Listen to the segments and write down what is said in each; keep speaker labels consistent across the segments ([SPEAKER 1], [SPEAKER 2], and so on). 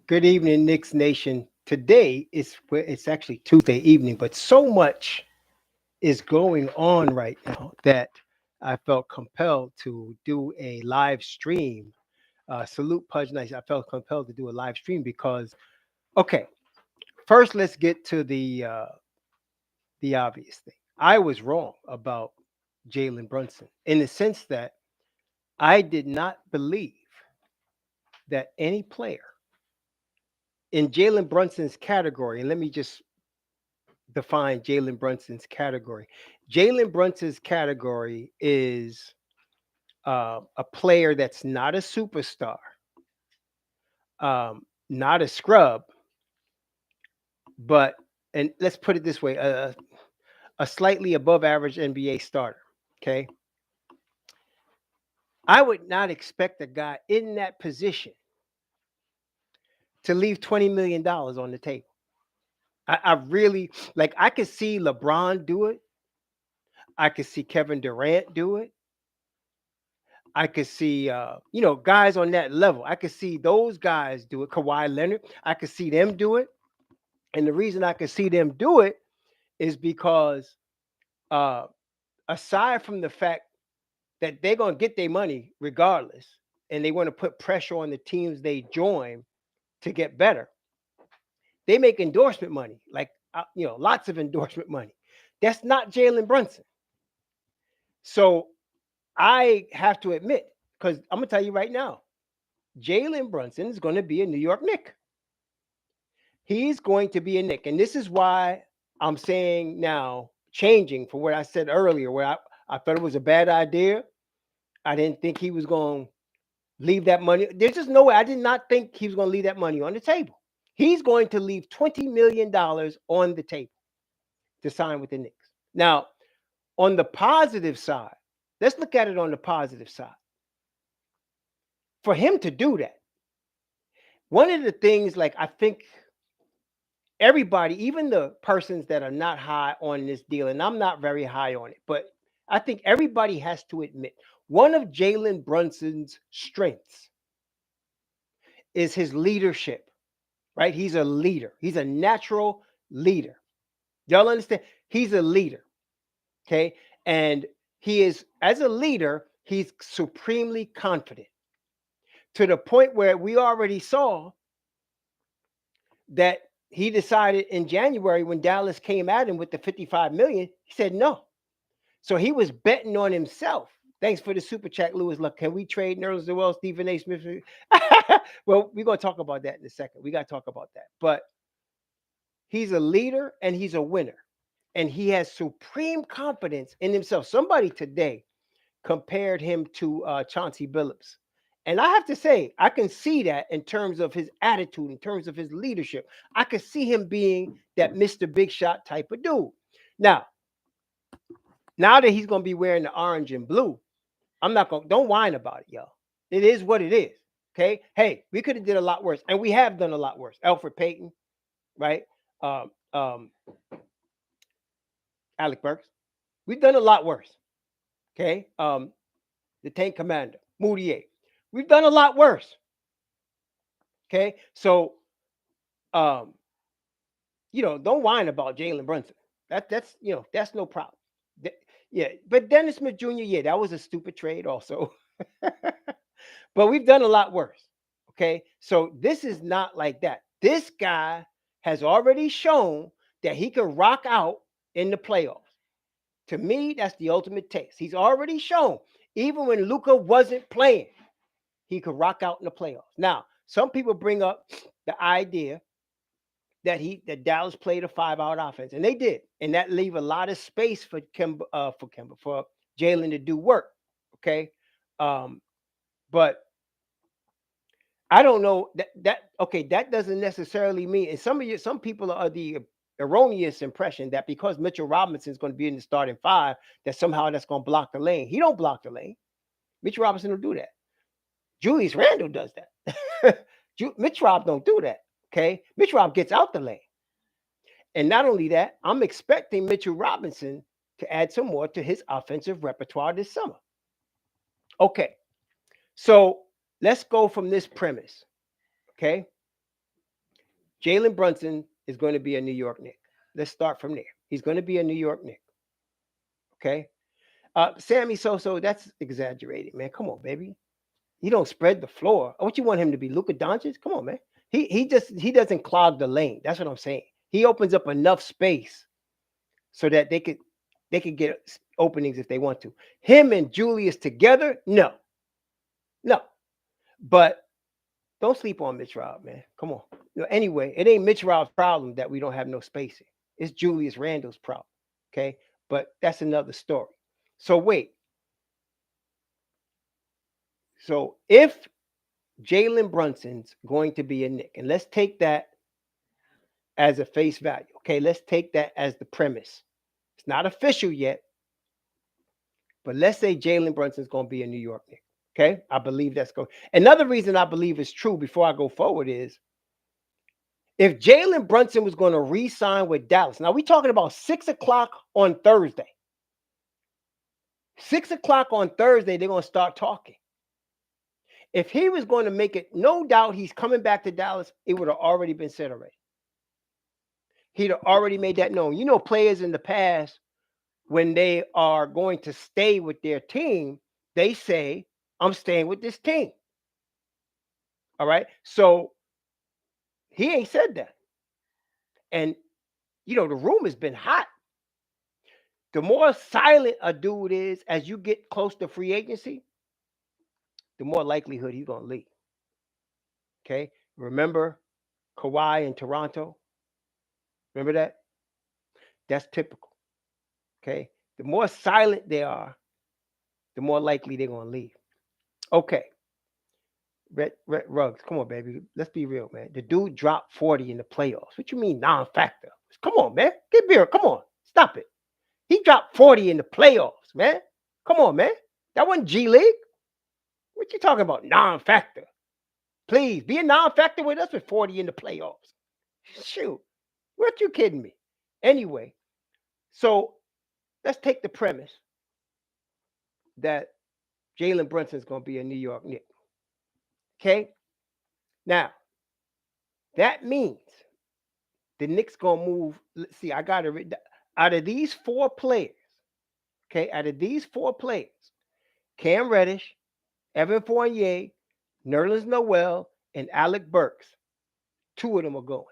[SPEAKER 1] Good evening, Knicks Nation. Today it's actually Tuesday evening, but so much is going on right now that I felt compelled to do a live stream. Salute Pudge Nice. I felt compelled to do a live stream because, okay, first let's get to the obvious thing. I was wrong about Jalen Brunson in the sense that I did not believe that any player in Jalen Brunson's category, and let me just define Jalen Brunson's category. Jalen Brunson's category is a player that's not a superstar, not a scrub, but and let's put it this way: a slightly above average NBA starter. Okay, I would not expect a guy in that position to leave $20 million on the table. I really like. I could see LeBron do it. I could see Kevin Durant do it. I could see, guys on that level. I could see those guys do it. Kawhi Leonard, I could see them do it. And the reason I could see them do it is because, uh, aside from the fact that they're going to get their money regardless, and they want to put pressure on the teams they join to get better, they make endorsement money, like, lots of endorsement money. That's not Jalen Brunson. So I have to admit, because I'm going to tell you right now, Jalen Brunson is going to be a New York Knick. He's going to be a Knick. And this is why I'm saying now, changing from what I said earlier, where I thought it was a bad idea. I didn't think he was going to leave that money. There's just no way. I did not think he was going to leave that money on the table. He's going to leave $20 million on the table to sign with the Knicks. Now, on the positive side, let's look at it on the positive side. For him to do that, one of the things, like, I think everybody, even the persons that are not high on this deal, and I'm not very high on it, but I think everybody has to admit one of Jalen Brunson's strengths is his leadership, right? He's a leader, he's a natural leader. Y'all understand? He's a leader, okay? And he is, as a leader, he's supremely confident to the point where we already saw that he decided in January when Dallas came at him with the 55 million, he said no. So he was betting on himself. Thanks for the super chat, Lewis. Look, can we trade Nerlens Noel, Stephen A. Smith? Well, we're going to talk about that in a second. We got to talk about that. But he's a leader and he's a winner. And he has supreme confidence in himself. Somebody today compared him to Chauncey Billups. And I have to say, I can see that in terms of his attitude, in terms of his leadership. I could see him being that Mr. Big Shot type of dude. Now that he's going to be wearing the orange and blue, I'm not going to, don't whine about it, y'all. It is what it is. Okay. Hey, we could have did a lot worse. And we have done a lot worse. Alfred Payton, right? Um, um, Alec Burks. We've done a lot worse. Okay. The Tank Commander, Moutier. We've done a lot worse. Okay. So, um, don't whine about Jalen Brunson. That's no problem. Yeah, but Dennis Smith Jr., yeah, that was a stupid trade also. But we've done a lot worse. Okay. So this is not like that. This guy has already shown that he can rock out in the playoffs. To me, that's the ultimate test. He's already shown, even when Luka wasn't playing, he could rock out in the playoffs. Now, some people bring up the idea that Dallas played a 5-out offense, and they did, and that leave a lot of space for for Jalen to do work. Okay, but I don't know that. Okay, that doesn't necessarily mean. And some people are the erroneous impression that because Mitchell Robinson is going to be in the starting five, that somehow that's going to block the lane. He don't block the lane. Mitchell Robinson will do that. Julius Randle does that. Mitch Rob don't do that. Okay, Mitch Rob gets out the lane. And not only that, I'm expecting Mitchell Robinson to add some more to his offensive repertoire this summer. Okay, so let's go from this premise. Okay, Jalen Brunson is going to be a New York Knick. Let's start from there. He's going to be a New York Knick. Okay. Sammy Soso, that's exaggerated, man. Come on, baby. He don't spread the floor. What you want him to be, Luka Doncic? Come on, man. He doesn't clog the lane. That's what I'm saying. He opens up enough space so that they could get openings if they want to. Him and Julius together, no, no. But don't sleep on Mitch Rob, man. Come on. Anyway, it ain't Mitch Rob's problem that we don't have no spacing. It's Julius Randle's problem. Okay, but that's another story. So wait. So if Jalen Brunson's going to be a Knick, and let's take that as a face value. Okay, let's take that as the premise. It's not official yet, but let's say Jalen Brunson's going to be a New York Knick. Okay, I believe that's going. Another reason I believe it's true before I go forward is if Jalen Brunson was going to re-sign with Dallas. Now we're talking about 6:00 on Thursday. 6:00 on Thursday, they're going to start talking. If he was going to make it, no doubt he's coming back to Dallas, it would have already been said already. He'd have already made that known. You know, players in the past, when they are going to stay with their team, they say, I'm staying with this team. All right. So he ain't said that. And, the room has been hot. The more silent a dude is as you get close to free agency, the more likelihood he's going to leave. Okay. Remember Kawhi in Toronto? Remember that? That's typical. Okay. The more silent they are, the more likely they're going to leave. Okay. Red Rugs, come on, baby. Let's be real, man. The dude dropped 40 in the playoffs. What you mean non-factor? Come on, man. Get beer. Come on. Stop it. He dropped 40 in the playoffs, man. Come on, man. That wasn't G League. What you talking about? Non-factor. Please, be a non-factor with us with 40 in the playoffs. Shoot. What you kidding me? Anyway, so let's take the premise that Jalen Brunson is going to be a New York Knick. Okay? Now, that means the Knicks going to move. Let's see, I got to out of these four players, okay, Cam Reddish, Evan Fournier, Nerlens Noel, and Alec Burks, two of them are going.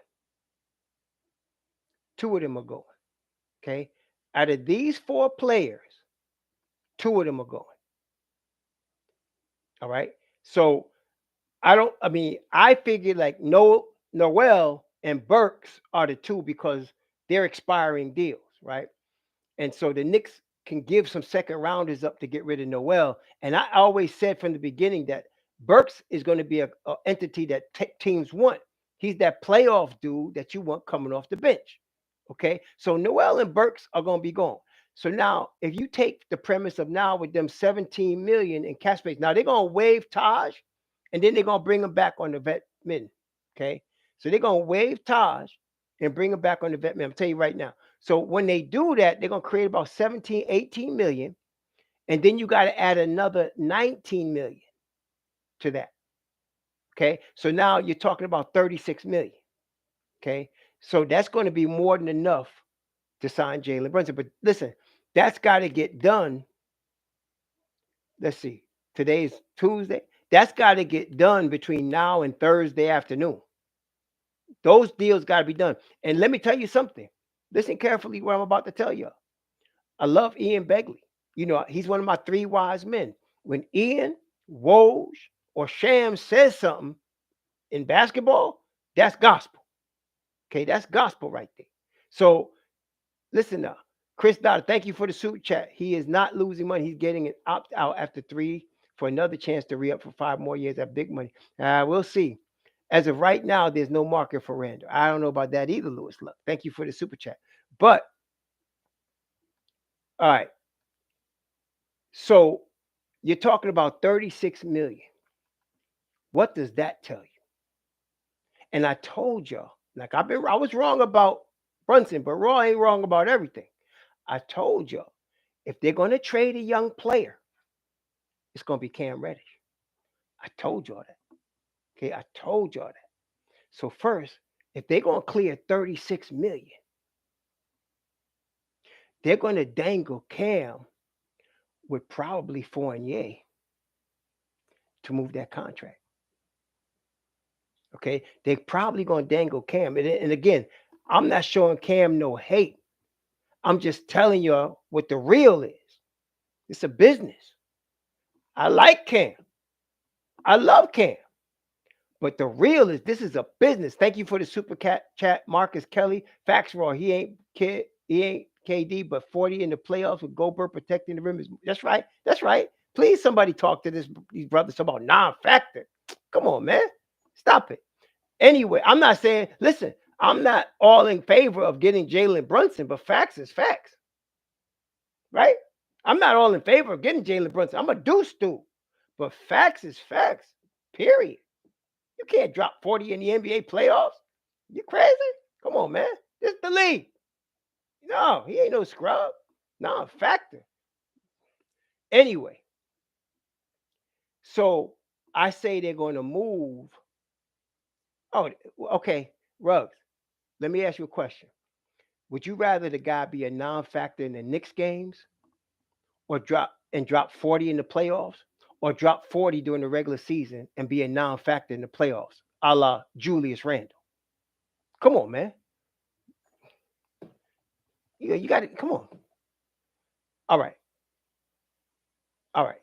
[SPEAKER 1] Okay? Out of these four players, two of them are going. All right? So I figured like Noel and Burks are the two because they're expiring deals, right? And so the Knicks can give some second rounders up to get rid of Noel. And I always said from the beginning that Burks is going to be a entity that teams want. He's that playoff dude that you want coming off the bench. Okay, so Noel and Burks are going to be gone. So now, if you take the premise of now with them 17 million in cap space, now they're going to waive Taj, and then they're going to bring him back on the vet min. Okay, so they're going to waive Taj and bring him back on the vet min. I'm telling you right now. So when they do that, they're going to create about 17, 18 million. And then you got to add another 19 million to that. Okay. So now you're talking about 36 million. Okay. So that's going to be more than enough to sign Jalen Brunson. But listen, that's got to get done. Let's see. Today's Tuesday. That's got to get done between now and Thursday afternoon. Those deals got to be done. And let me tell you something. Listen carefully what I'm about to tell you. I love Ian Begley. He's one of my three wise men. When Ian, Woj, or Shams says something in basketball, that's gospel. Okay, that's gospel right there. So listen now. Chris Dodd, thank you for the super chat. He is not losing money. He's getting an opt-out after 3 for another chance to re-up for 5 more years at big money. We'll see. As of right now, there's no market for Randle. I don't know about that either, Lewis Luck. Thank you for the super chat. But, all right. So you're talking about 36 million. What does that tell you? And I told y'all, I was wrong about Brunson, but Raw ain't wrong about everything. I told y'all, if they're going to trade a young player, it's going to be Cam Reddish. I told y'all that. Okay, I told y'all that. So first, if they're going to clear 36 million, they're going to dangle Cam with probably Fournier to move that contract. Okay, they're probably going to dangle Cam. And again, I'm not showing Cam no hate. I'm just telling you what the real is. It's a business. I like Cam. I love Cam. But the real is this is a business. Thank you for the super chat, Marcus Kelly. Facts raw. He ain't KD, but 40 in the playoffs with Goldberg protecting the rim. That's right. That's right. Please, somebody talk to these brothers about non-factor. Come on, man. Stop it. Anyway, I'm not saying, listen, I'm not all in favor of getting Jalen Brunson, but facts is facts. Right? I'm not all in favor of getting Jalen Brunson. I'm a deuce dude. But facts is facts. Period. You can't drop 40 in the NBA playoffs. You crazy? Come on, man. This is the league. No, he ain't no scrub. No, factor. Anyway, so I say they're going to move. Oh, okay. Ruggs, let me ask you a question. Would you rather the guy be a non-factor in the Knicks games or drop 40 in the playoffs, or drop 40 during the regular season and be a non-factor in the playoffs, a la Julius Randle? Come on, man. You got it. Come on. All right.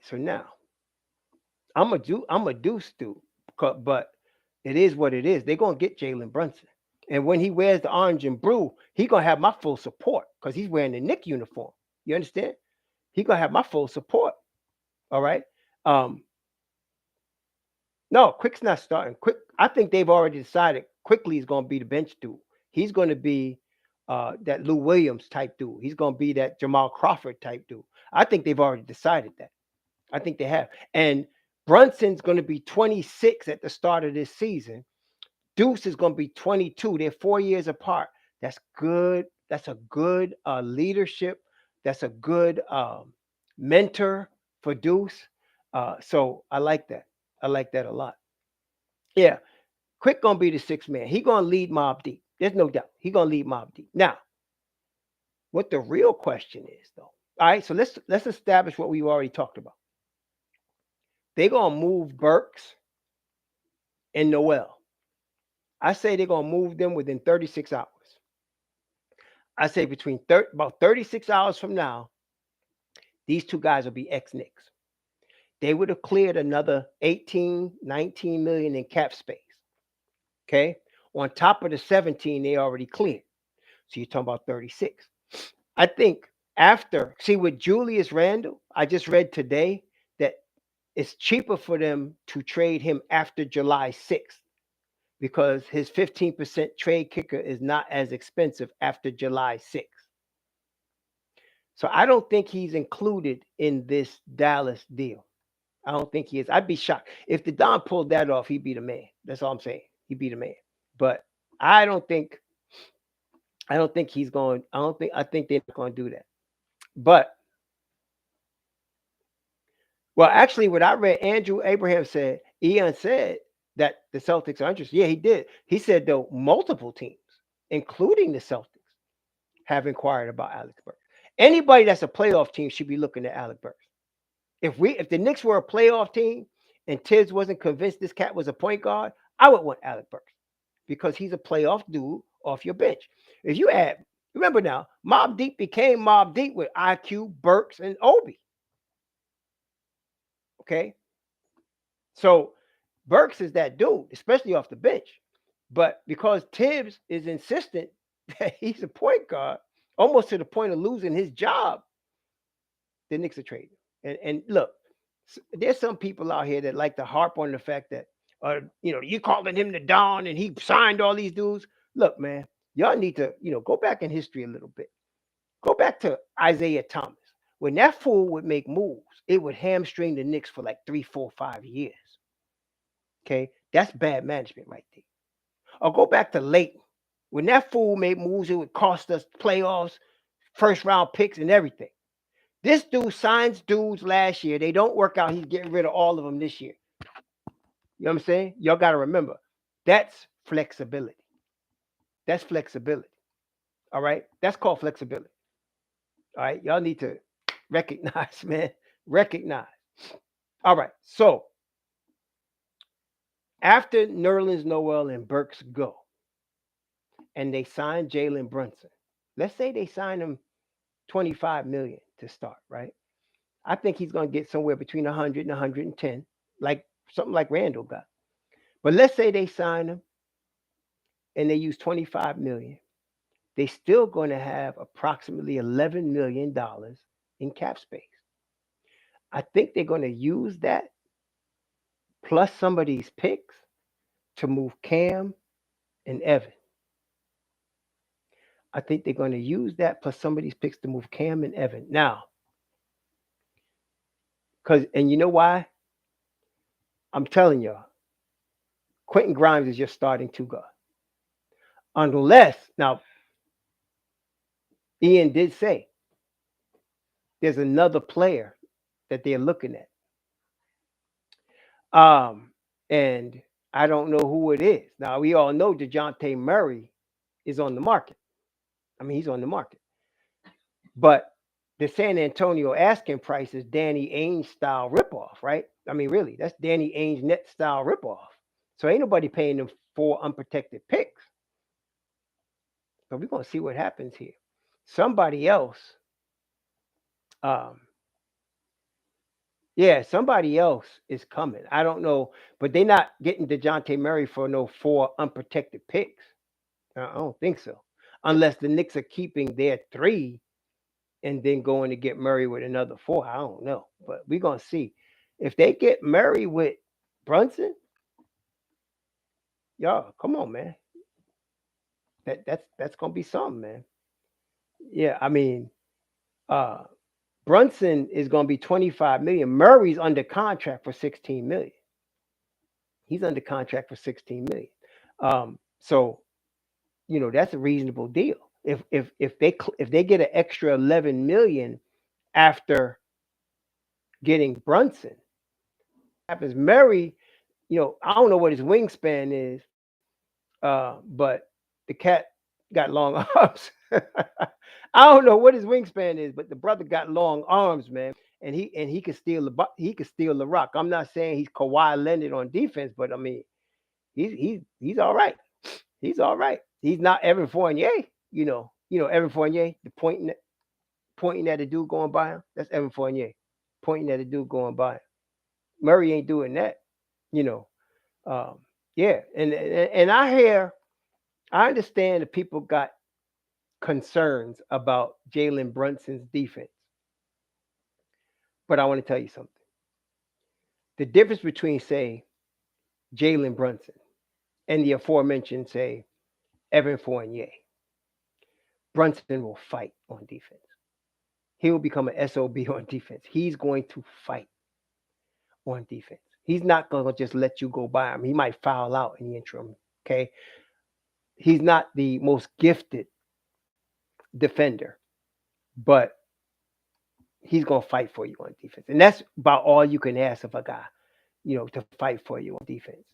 [SPEAKER 1] So now I'm a deuce dude, but it is what it is. They're gonna get Jalen Brunson, and when he wears the orange and blue, he gonna have my full support because he's wearing the Knicks uniform. You understand? He gonna have my full support. All right. No, Quick's not starting. Quick, I think they've already decided Quickly is gonna be the bench dude. He's gonna be that Lou Williams type dude. He's gonna be that Jamal Crawford type dude. I think they've already decided that. I think they have. And Brunson's going to be 26 at the start of this season. Deuce is going to be 22. They're 4 years apart. That's good. That's a good leadership. That's a good mentor for Deuce. So I like that. I like that a lot. Yeah. Quick going to be the sixth man. He going to lead Mobb Deep. There's no doubt. He going to lead Mobb Deep. Now, what the real question is, though. All right. So let's establish what we've already talked about. They're going to move Burks and Noel. I say they're going to move them within 36 hours. I say between about 36 hours from now, these two guys will be ex-Knicks. They would have cleared another 18, 19 million in cap space. Okay? On top of the 17 they already cleared. So you're talking about 36. I think with Julius Randle, I just read today that it's cheaper for them to trade him after July 6th because his 15% trade kicker is not as expensive after July 6th. So I don't think he's included in this Dallas deal. I don't think he is. I'd be shocked. If the Don pulled that off, he'd be the man. That's all I'm saying. He'd be the man. But I think he's going. I think they're not going to do that. But well, actually, what I read, Andrew Abraham said, Ian said that the Celtics are interested. Yeah, he did. He said, though, multiple teams, including the Celtics, have inquired about Alex Burks. Anybody that's a playoff team should be looking at Alex Burks. If the Knicks were a playoff team and Tibbs wasn't convinced this cat was a point guard, I would want Alex Burks because he's a playoff dude off your bench. If you remember now, Mobb Deep became Mobb Deep with IQ, Burks, and Obi. Okay. So Burks is that dude, especially off the bench. But because Tibbs is insistent that he's a point guard, almost to the point of losing his job, the Knicks are trading. And look, there's some people out here that like to harp on the fact that, you calling him the Don and he signed all these dudes. Look, man, y'all need to, go back in history a little bit. Go back to Isaiah Thomas. When that fool would make moves, it would hamstring the Knicks for like 3, 4, 5 years. Okay, that's bad management right there. Or go back to Leighton. When that fool made moves, it would cost us playoffs, first round picks, and everything. This dude signs dudes last year. They don't work out. He's getting rid of all of them this year. You know what I'm saying? Y'all got to remember, that's flexibility. That's flexibility. All right. That's called flexibility. All right. Y'all need to recognize, man. Recognize. All right. So after Nerlens Noel and Burks go and they sign Jalen Brunson, let's say they sign him 25 million to start, right? I think he's going to get somewhere between 100 and 110, like something like Randle got. But let's say they sign him and they use 25 million. They still going to have approximately $11 million in cap space. I think they're going to use that plus some of these picks to move Cam and Evan. I think they're going to use that plus some of these picks to move Cam and Evan. Now, and you know why? I'm telling y'all, Quentin Grimes is just starting to go. Unless, now, Ian did say there's another player that they're looking at. And I don't know who it is. Now, we all know Dejounte Murray is on the market. I mean, he's on the market. But the San Antonio asking price is Danny Ainge style ripoff, right? I mean, really, that's Danny Ainge net style ripoff. So ain't nobody paying them 4 unprotected picks. But we're gonna see what happens here. Somebody else, somebody else is coming. I don't know, but they're not getting Dejounte Murray for no 4 unprotected picks. I don't think so, unless the Knicks are keeping their 3 and then going to get Murray with another 4. I don't know, but we're gonna see. If they get Murray with Brunson, y'all, come on, man. That's gonna be something, man. Yeah, I mean, uh, Brunson is gonna be 25 million. Murray's under contract for 16 million. He's under contract for 16 million. So that's a reasonable deal. If they get an extra 11 million after getting Brunson, happens Murray, I don't know what his wingspan is, but the cat got long arms. I don't know what his wingspan is, but the brother got long arms, man, and he can steal the rock. I'm not saying he's Kawhi Leonard on defense, but I mean he's all right. He's all right. He's not Evan Fournier, Evan Fournier, the pointing at a dude going by him. That's Evan Fournier, pointing at a dude going by him. Murray ain't doing that, you know. Yeah, and I understand that people got concerns about Jalen Brunson's defense, but I want to tell you something. The difference between, say, Jalen Brunson and the aforementioned, say, Evan Fournier, Brunson will fight on defense. He will become an SOB on defense. He's going to fight on defense. He's not going to just let you go by him. He might foul out in the interim. Okay. He's not the most gifted defender, but he's going to fight for you on defense. And that's about all you can ask of a guy, to fight for you on defense.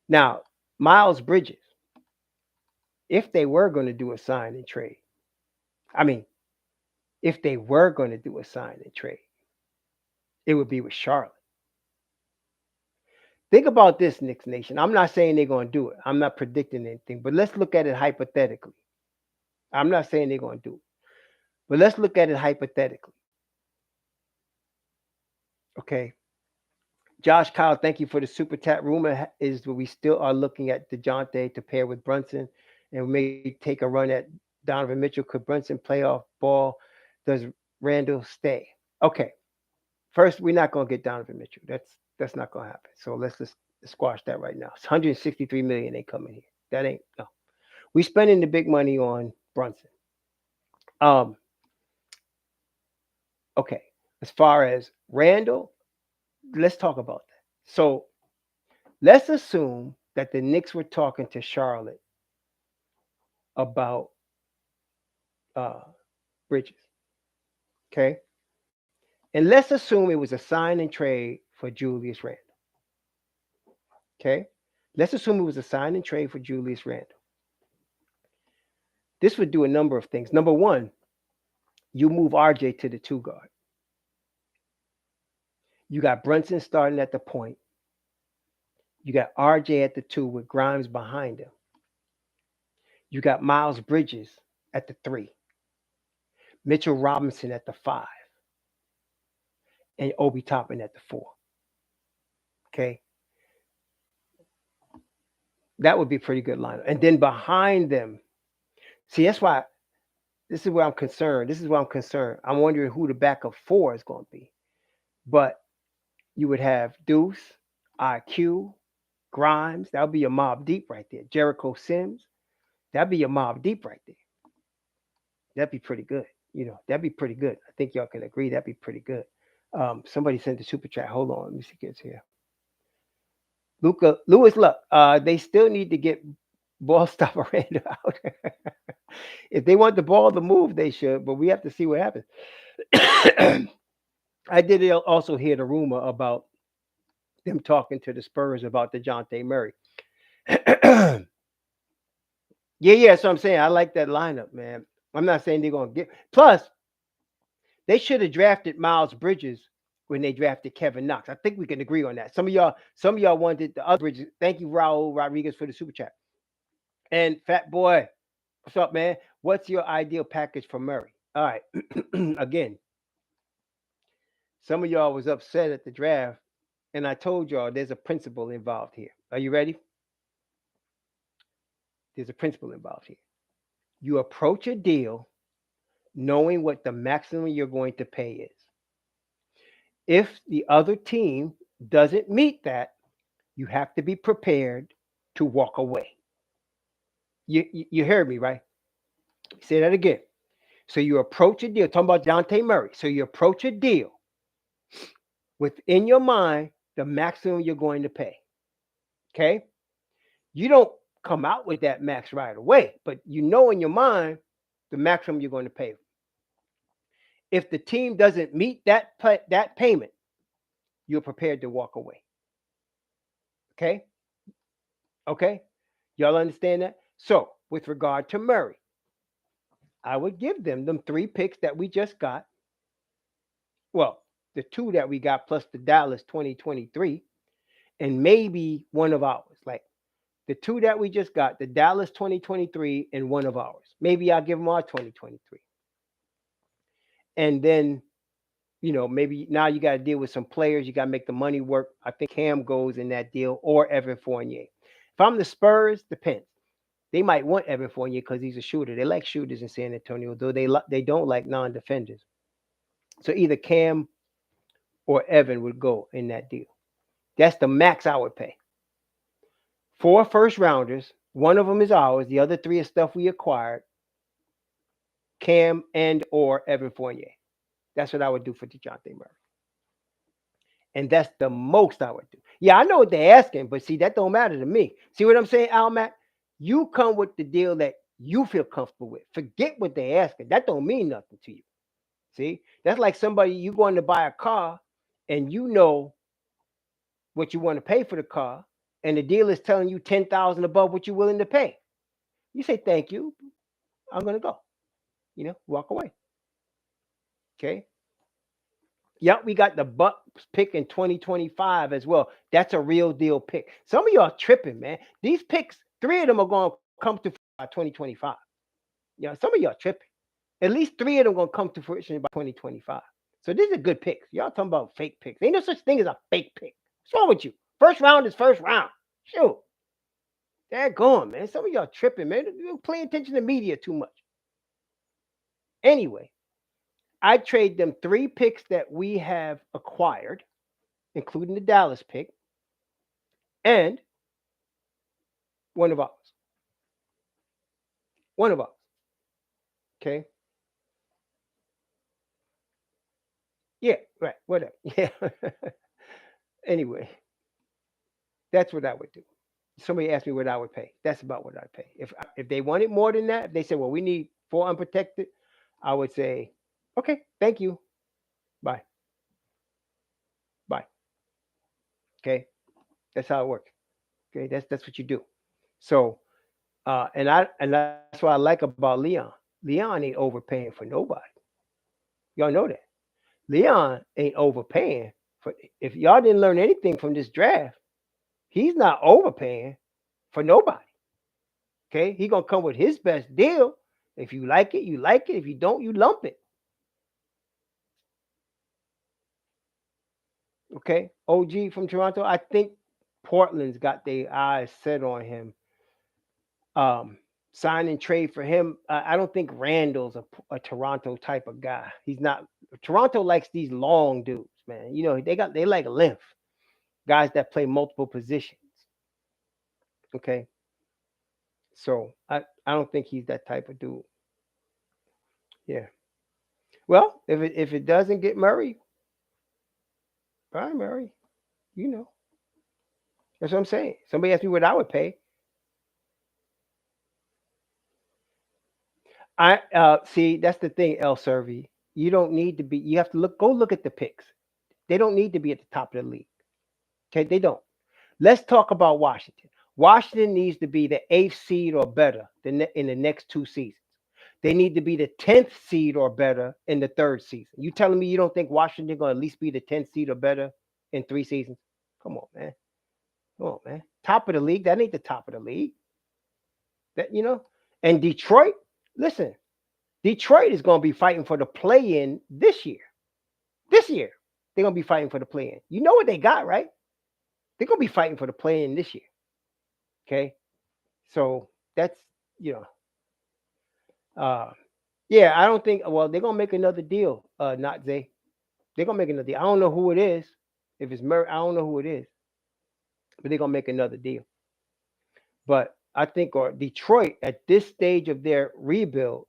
[SPEAKER 1] Now, Miles Bridges, if they were going to do a sign and trade, if they were going to do a sign and trade, it would be with Charlotte. Think about this, Knicks Nation. I'm not saying they're going to do it. I'm not predicting anything, but let's look at it hypothetically. I'm not saying they're going to do it, but let's look at it hypothetically. Okay. Josh Kyle, thank you for the super chat. Rumor is that we still are looking at Dejounte to pair with Brunson, and we may take a run at Donovan Mitchell. Could Brunson play off ball? Does Randle stay? Okay. First, we're not going to get Donovan Mitchell. That's not going to happen. So let's just squash that right now. It's 163 million ain't coming here. That ain't no. We spending the big money on Brunson. Okay. As far as Randle, let's talk about that. So let's assume that the Knicks were talking to Charlotte about Bridges. Okay. And let's assume it was a sign and trade for Julius Randle. Okay. Let's assume it was a sign and trade for Julius Randle. This would do a number of things. Number one, you move RJ to the 2 guard. You got Brunson starting at the point. You got RJ at the 2 with Grimes behind him. You got Miles Bridges at the 3, Mitchell Robinson at the 5, and Obi Toppin at the 4. Okay. That would be a pretty good lineup. And then behind them, see, that's why this is where I'm concerned. This is why I'm concerned. I'm wondering who the backup 4 is going to be. But you would have Deuce, IQ, Grimes. That would be a mob deep right there. Jericho Sims. That'd be a mob deep right there. That'd be pretty good. That'd be pretty good. I think y'all can agree that'd be pretty good. Somebody sent the super chat. Hold on. Let me see if it's here. Lewis Luck. They still need to get ball stopper Randle out. If they want the ball to move, they should, but we have to see what happens. I did also hear the rumor about them talking to the Spurs about Dejounte Murray. Yeah, that's what I'm saying. I like that lineup, man. I'm not saying they're going to get. Plus, they should have drafted Miles Bridges when they drafted Kevin Knox. I think we can agree on that. Some of y'all wanted the other Bridges. Thank you, Raul Rodriguez, for the super chat. And Fat Boy, what's up, man? What's your ideal package for Murray? All right. Again, some of y'all was upset at the draft, and I told y'all there's a principle involved here. Are you ready? There's a principle involved here. You approach a deal knowing what the maximum you're going to pay is. If the other team doesn't meet that, you have to be prepared to walk away. You heard me, right? Say that again. So you approach a deal, talking about Dejounte Murray. So you approach a deal within your mind the maximum you're going to pay. Okay? You don't come out with that max right away, but you know in your mind the maximum you're going to pay. If the team doesn't meet that payment, you're prepared to walk away. Okay? Okay? Y'all understand that? So, with regard to Murray, I would give them 3 picks that we just got. Well, the 2 that we got plus the Dallas 2023, and maybe one of ours. Like the 2 that we just got, the Dallas 2023 and one of ours. Maybe I'll give them our 2023. And then, maybe now you got to deal with some players. You got to make the money work. I think Cam goes in that deal, or Evan Fournier. If I'm the Spurs, depends. They might want Evan Fournier because he's a shooter. They like shooters in San Antonio, though they don't like non-defenders. So either Cam or Evan would go in that deal. That's the max I would pay. 4 first rounders. One of them is ours. The other 3 is stuff we acquired. Cam and or Evan Fournier. That's what I would do for Dejounte Murray. And that's the most I would do. Yeah, I know what they're asking, but see, that don't matter to me. See what I'm saying, Almac? You come with the deal that you feel comfortable with. Forget what they're asking. That don't mean nothing to you. See? That's like somebody, you going to buy a car and you know what you want to pay for the car, and the dealer is telling you $10,000 above what you're willing to pay. You say, thank you. I'm going to go. Walk away. Okay? Yep, we got the Bucks pick in 2025 as well. That's a real deal pick. Some of y'all tripping, man. These picks, 3 of them are going to come to by 2025. Some of y'all tripping. At least 3 of them going to come to fruition by 2025. So these are good picks. Y'all talking about fake picks. Ain't no such thing as a fake pick. What's wrong with you? First round is first round. Shoot. They're going, man. Some of y'all tripping, man. You're paying attention to media too much. Anyway, I trade them 3 picks that we have acquired, including the Dallas pick, and one of ours. One of ours. Okay? Yeah, right. Whatever. Yeah. Anyway, that's what I would do. Somebody asked me what I would pay. That's about what I'd pay. If they wanted more than that, if they said, well, we need 4 unprotected, I would say, okay, thank you. Bye. Bye. Okay? That's how it works. Okay, that's what you do. So and that's what I like about Leon. Leon ain't overpaying for nobody. Y'all know that. Leon ain't overpaying for. If y'all didn't learn anything from this draft, he's not overpaying for nobody. Okay, he gonna come with his best deal. If you like it, you like it. If you don't, you lump it. Okay, OG from Toronto. I think Portland's got their eyes set on him. Um, Sign and trade for him. I don't think Randle's a Toronto type of guy. He's not. Toronto likes these long dudes, man. You know they like length guys that play multiple positions. Okay, so I don't think he's that type of dude. Yeah. Well, if it doesn't get Murray, fine, Murray. You know that's what I'm saying. Somebody asked me what I would pay. I see. That's the thing, El Servi. You don't need to be. You have to look at the picks. They don't need to be at the top of the league. Okay, they don't. Let's talk about Washington. Washington needs to be the eighth seed or better in the next two seasons. They need to be the 10th seed or better in the third season. You telling me you don't think Washington going to at least be the 10th seed or better in three seasons? Come on, man. Come on, man. Top of the league. That ain't the top of the league. And Detroit, listen, Detroit is going to be fighting for the play-in this year. This year, they're going to be fighting for the play-in. You know what they got, right? They're going to be fighting for the play-in this year. Okay? So that's, you know, yeah, I don't think, well, they're going to make another deal, not Zay. They're going to make another deal. I don't know who it is. If it's Murray, I don't know who it is, but they're going to make another deal. But I think, or Detroit, at this stage of their rebuild,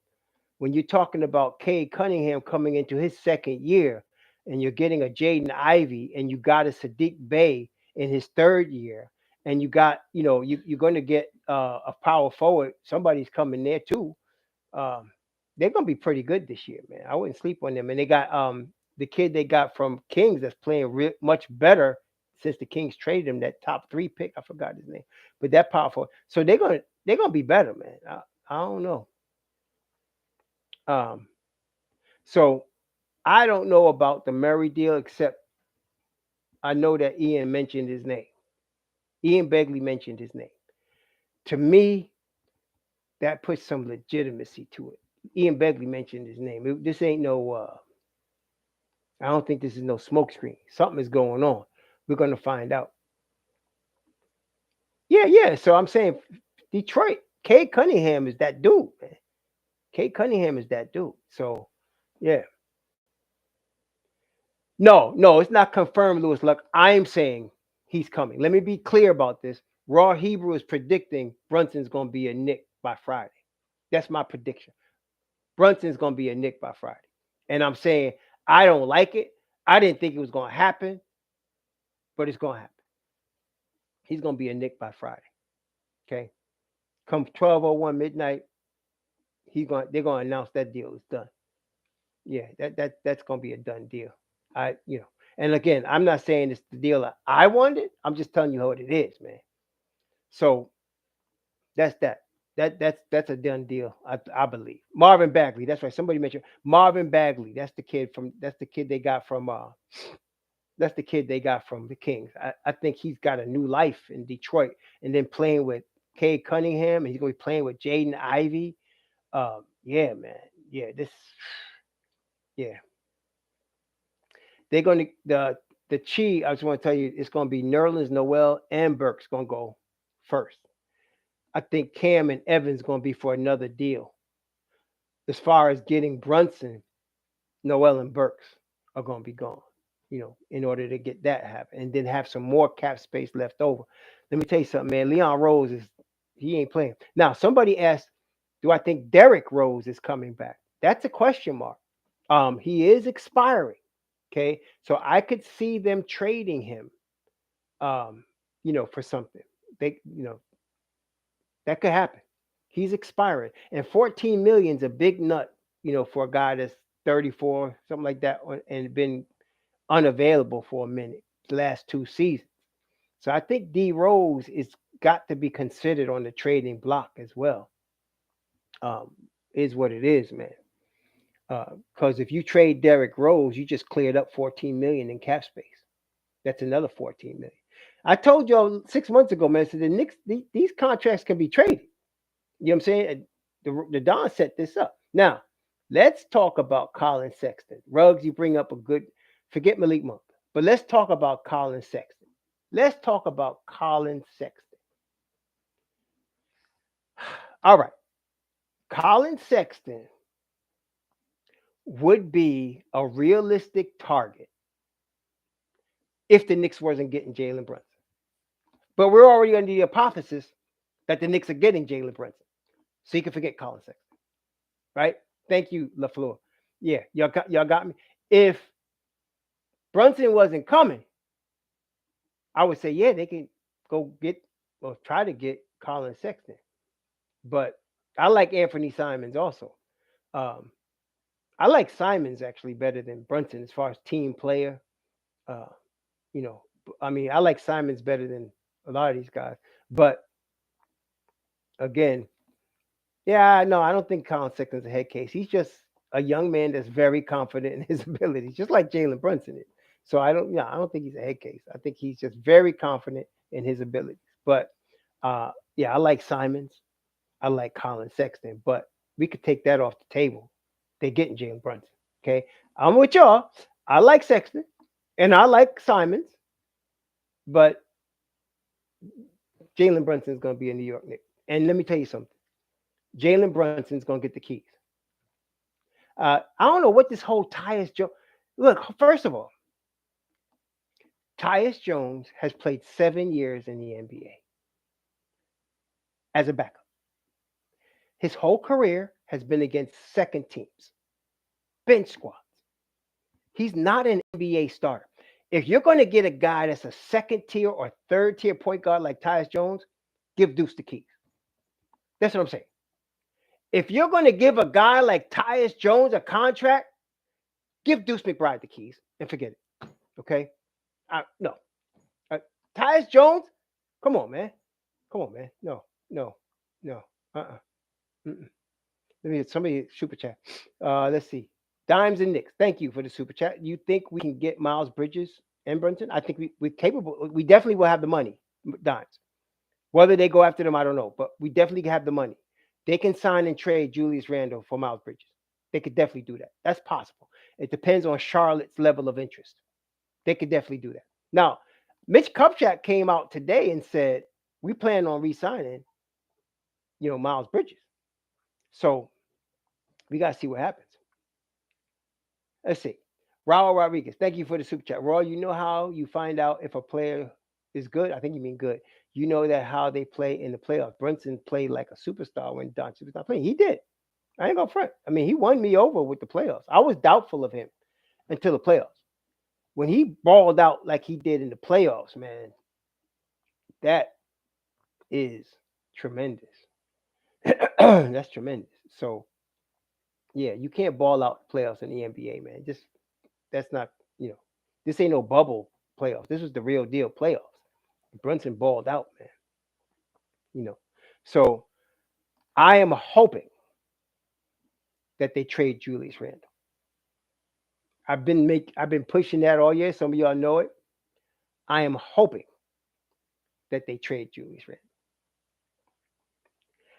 [SPEAKER 1] when you're talking about Cade Cunningham coming into his second year, and you're getting a Jaden Ivey, and you got a Sadiq Bey in his third year, and you got, you're going to get a power forward. Somebody's coming there too. Um, they're going to be pretty good this year, man. I wouldn't sleep on them. And they got the kid they got from Kings that's playing much better since the Kings traded him. That top three pick, I forgot his name, but that powerful. So they're gonna be better, man. I don't know. Um, so I don't know about the Murray deal, except I know that Ian mentioned his name. Ian Begley mentioned his name. To me, that puts some legitimacy to it. Ian Begley mentioned his name. This ain't no. I don't think this is no smokescreen. Something is going on. We're gonna find out. Yeah, yeah. So I'm saying Detroit. Cade Cunningham is that dude, man. Cade Cunningham is that dude. So yeah. No, no, it's not confirmed, Lewis Luck. I'm saying he's coming. Let me be clear about this. Raw Hebrew is predicting Brunson's gonna be a Knick by Friday. That's my prediction. Brunson's gonna be a Knick by Friday. And I'm saying I don't like it. I didn't think it was gonna happen, but it's gonna happen. He's gonna be a Knick by Friday. Okay. Come 12:01 midnight, they're gonna announce that deal is done. Yeah, that's gonna be a done deal. And again, I'm not saying it's the deal that I wanted. I'm just telling you what it is, man. So that's that. That's a done deal. I believe Marvin Bagley. That's right. Somebody mentioned Marvin Bagley. That's the kid they got from. That's the kid they got from the Kings. I think he's got a new life in Detroit, and then playing with Cade Cunningham, and he's gonna be playing with Jaden Ivey. Yeah, man. Yeah, yeah. They're gonna the Chi. I just want to tell you, it's gonna be Nerlens Noel and Burks gonna go first. I think Cam and Evans gonna be for another deal. As far as getting Brunson, Noel and Burks are gonna be gone. In order to get that happen, and then have some more cap space left over. Let me tell you something, man. Leon Rose he ain't playing. Now, somebody asked, do I think Derrick Rose is coming back? That's a question mark. He is expiring. Okay. So I could see them trading him, for something. They, that could happen. He's expiring. And 14 million is a big nut, for a guy that's 34, something like that, and been unavailable for a minute the last two seasons. So I think D Rose is got to be considered on the trading block as well. Um, is what it is, man. Because if you trade Derrick Rose, you just cleared up 14 million in cap space. That's another 14 million. I told y'all 6 months ago, man. So the Knicks, these contracts can be traded. You know what I'm saying? The Don set this up. Now, let's talk about Colin Sexton. Ruggs, you bring up a good. Forget Malik Monk, but let's talk about Colin Sexton. Let's talk about Colin Sexton. All right, Colin Sexton would be a realistic target if the Knicks wasn't getting Jalen Brunson. But we're already under the hypothesis that the Knicks are getting Jalen Brunson. So you can forget Colin Sexton, right? Thank you, LaFleur. Yeah, y'all got me. If Brunson wasn't coming, I would say, yeah, they can go get or try to get Colin Sexton. But I like Anthony Simons also. Um, I like Simons actually better than Brunson as far as team player. Uh, you know, I mean, I like Simons better than a lot of these guys. But again, yeah, no, I don't think Colin Sexton's a head case. He's just a young man that's very confident in his abilities, just like Jalen Brunson is. So I don't think he's a head case. I think he's just very confident in his abilities. But yeah, I like Simons. I like Colin Sexton. But we could take that off the table. They're getting Jalen Brunson. Okay, I'm with y'all. I like Sexton and I like Simons, but Jalen Brunson is going to be a New York Knicks. And let me tell you something. Jalen Brunson's going to get the keys. I don't know what this whole Tyus Jones. Look, first of all, Tyus Jones has played 7 years in the NBA as a backup. His whole career has been against second teams, bench squads. He's not an NBA starter. If you're going to get a guy that's a second tier or third tier point guard like Tyus Jones, give Deuce the keys. That's what I'm saying. If you're going to give a guy like Tyus Jones a contract, give Deuce McBride the keys and forget it. Okay? No. Uh, Tyus Jones, come on, man. Come on, man. No, no, no. Uh-uh. Mm-mm. Let me get somebody super chat. Let's see. Dimes and Nicks. Thank you for the super chat. You think we can get Miles Bridges and Brunson? I think we're capable. We definitely will have the money. Dimes. Whether they go after them, I don't know. But we definitely have the money. They can sign and trade Julius Randle for Miles Bridges. They could definitely do that. That's possible. It depends on Charlotte's level of interest. They could definitely do that. Now, Mitch Kupchak came out today and said, we plan on re-signing, Miles Bridges. So we got to see what happens. Let's see. Raul Rodriguez, thank you for the super chat. Raul, you know how you find out if a player is good? I think you mean good. You know that how they play in the playoffs. Brunson played like a superstar when Doncic was not playing. He did. I ain't gonna front. I mean, he won me over with the playoffs. I was doubtful of him until the playoffs. When he balled out like he did in the playoffs, man, that is tremendous. That's tremendous. So yeah, you can't ball out playoffs in the NBA, man. Just that's not, this ain't no bubble playoffs. This was the real deal playoffs. Brunson balled out, man. So I am hoping that they trade Julius Randle. I've been pushing that all year. Some of y'all know it. I am hoping that they trade Julius Randle.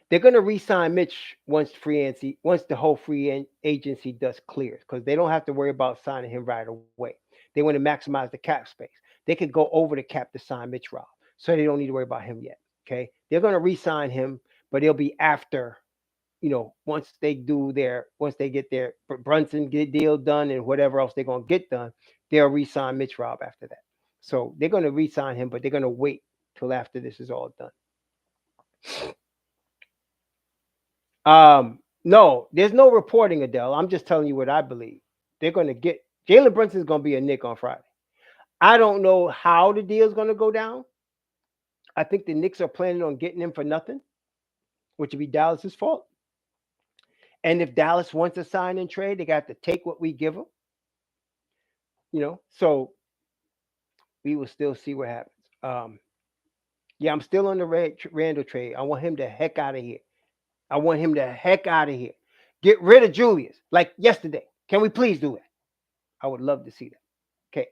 [SPEAKER 1] They're going to re-sign Mitch once the whole free agency does clear, because they don't have to worry about signing him right away. They want to maximize the cap space. They could go over the cap to sign Mitch Rob, so they don't need to worry about him yet. Okay, they're going to re-sign him, but it'll be after, once they get their Brunson deal done and whatever else they're going to get done, they'll re-sign Mitch Rob after that. So they're going to re-sign him, but they're going to wait till after this is all done. No, there's no reporting, Adele. I'm just telling you what I believe. They're going to get Jalen Brunson is going to be a Knick on Friday. I don't know how the deal's going to go down. I think the Knicks are planning on getting him for nothing, which would be Dallas's fault. And if Dallas wants to sign and trade, they got to take what we give them. So we will still see what happens. Yeah, I'm still on the Randle trade. I want him the heck out of here. I want him the heck out of here. Get rid of Julius like yesterday. Can we please do that? I would love to see that. Okay.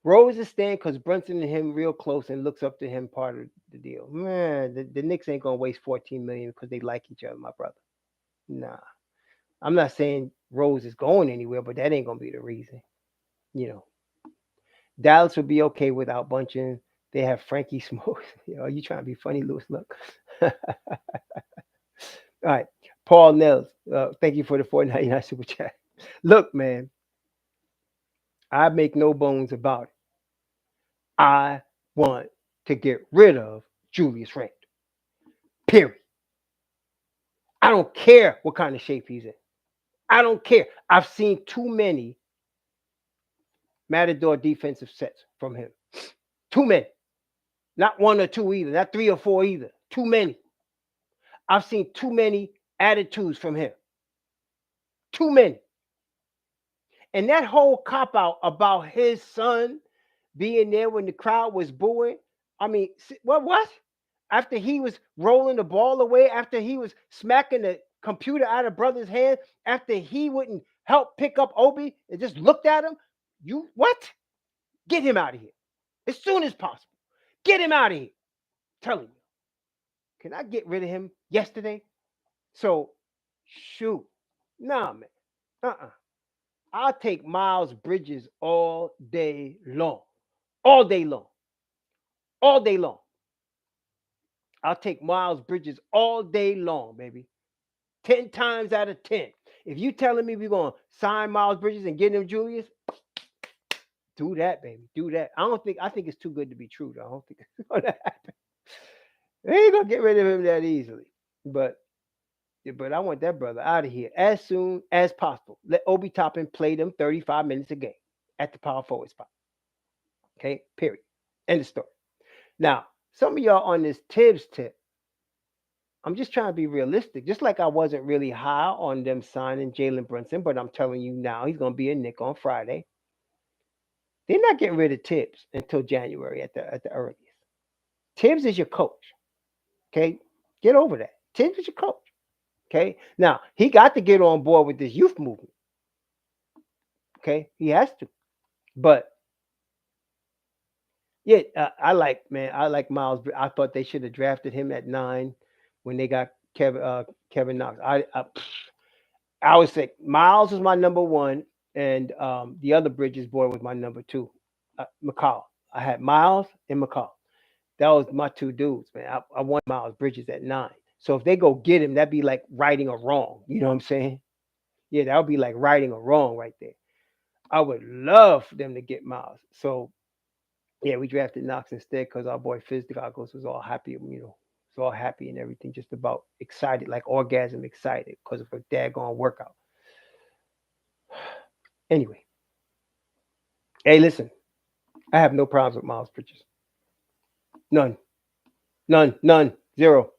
[SPEAKER 1] Rose is staying because Brunson and him real close and looks up to him part of the deal. Man, the Knicks ain't gonna waste 14 million because they like each other, my brother. Nah. I'm not saying Rose is going anywhere, but that ain't gonna be the reason. You know, Dallas would be okay without bunching. They have Frankie Smokes. Are you trying to be funny, Lewis? Look. All right. Paul Nels, thank you for the 4.99 super chat. Look, man, I make no bones about it. I want to get rid of Julius Randle. Period. I don't care what kind of shape he's in. I don't care. I've seen too many Matador defensive sets from him. Too many. Not one or two either. Not three or four either. Too many. I've seen too many attitudes from him. Too many. And that whole cop out about his son being there when the crowd was booing. I mean, what? After he was rolling the ball away, after he was smacking the computer out of brother's hand, after he wouldn't help pick up Obi and just looked at him, you what? Get him out of here as soon as possible. Get him out of here. Telling you, can I get rid of him yesterday? So, shoot, nah, man. I'll take Miles Bridges all day long, all day long, all day long. I'll take Miles Bridges all day long, baby. 10 times out of 10. If you telling me we're going to sign Miles Bridges and get him Julius, do that, baby. Do that. I think it's too good to be true, though. I don't think it's going to happen. They ain't going to get rid of him that easily. But I want that brother out of here as soon as possible. Let Obi Toppin play them 35 minutes a game at the power forward spot. Okay, period. End of story. Now, some of y'all on this Tibbs tip, I'm just trying to be realistic. Just like I wasn't really high on them signing Jalen Brunson, but I'm telling you now, he's going to be a Knick on Friday. They're not getting rid of Tibbs until January at the earliest. Tibbs is your coach. Okay, get over that. Tibbs is your coach. Okay, now he got to get on board with this youth movement. Okay, he has to. But yeah, I like Miles. I thought they should have drafted him at 9 when they got Kevin Knox. I would say Miles was my number one, and the other Bridges boy was my number two. McCall. I had Miles and McCall. That was my two dudes, man. I want Miles Bridges at 9. So if they go get him, that'd be like righting a wrong. You know what I'm saying? Yeah, that would be like righting a wrong right there. I would love for them to get Miles. So yeah, we drafted Knox instead because our boy Fizdagogos was all happy, was all happy and everything, just about excited, like orgasm excited because of a daggone workout. Anyway, hey, listen, I have no problems with Miles Bridges. None. None. None. Zero.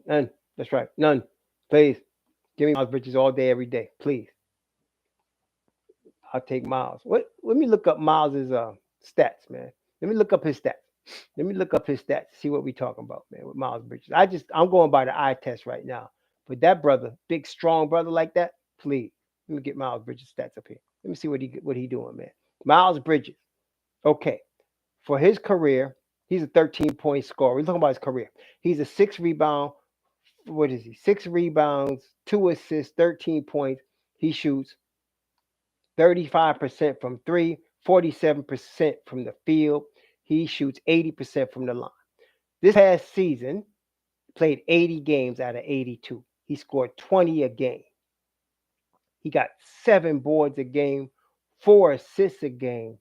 [SPEAKER 1] None. That's right. None. Please. Give me Miles Bridges all day, every day. Please. I'll take Miles. What? Let me look up Miles's stats, man. Let me look up his stats. Let me look up his stats. See what we talking about, man, with Miles Bridges. I'm going by the eye test right now. But that brother, big strong brother like that, please. Let me get Miles Bridges stats up here. Let me see what he doing, man. Miles Bridges. Okay. For his career, he's a 13-point scorer. We're talking about his career. He's a 6 rebound. What is he? 6 rebounds, 2 assists, 13 points. He shoots 35% from three, 47% from the field. He shoots 80% from the line. This past season, played 80 games out of 82. He scored 20 a game. He got 7 boards a game, 4 assists a game.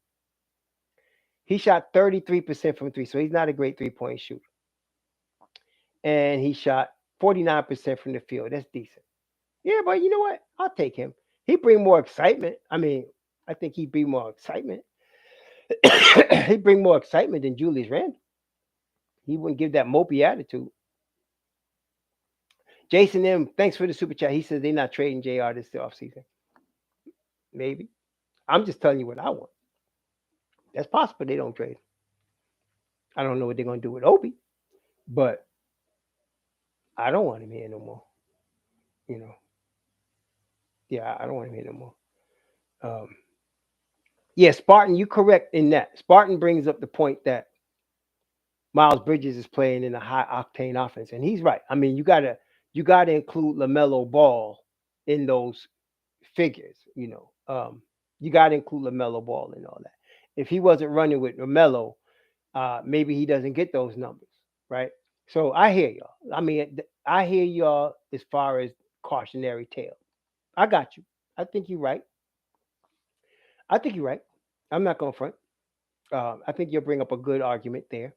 [SPEAKER 1] He shot 33% from three, so he's not a great three-point shooter. And he shot 49% from the field. That's decent. Yeah, but you know what? I'll take him. He bring more excitement. I mean, I think he'd bring more excitement. He'd bring more excitement than Julius Randle. He wouldn't give that mopey attitude. Jason M, thanks for the super chat. He says they're not trading JR this offseason. Maybe. I'm just telling you what I want. That's possible they don't trade. I don't know what they're gonna do with Obi, but I don't want him here no more. You know, yeah, I don't want him here no more. Um, yeah, Spartan, you correct in that. Spartan brings up the point that Miles Bridges is playing in a high octane offense, and he's right. I mean, you gotta include Lamelo Ball in those figures. You gotta include Lamelo Ball and all that. If he wasn't running with Lamelo, maybe he doesn't get those numbers, right? So I hear y'all. I mean, I hear y'all as far as cautionary tale. I got you. I think you're right. I think you're right. I'm not going to front. I think you'll bring up a good argument there.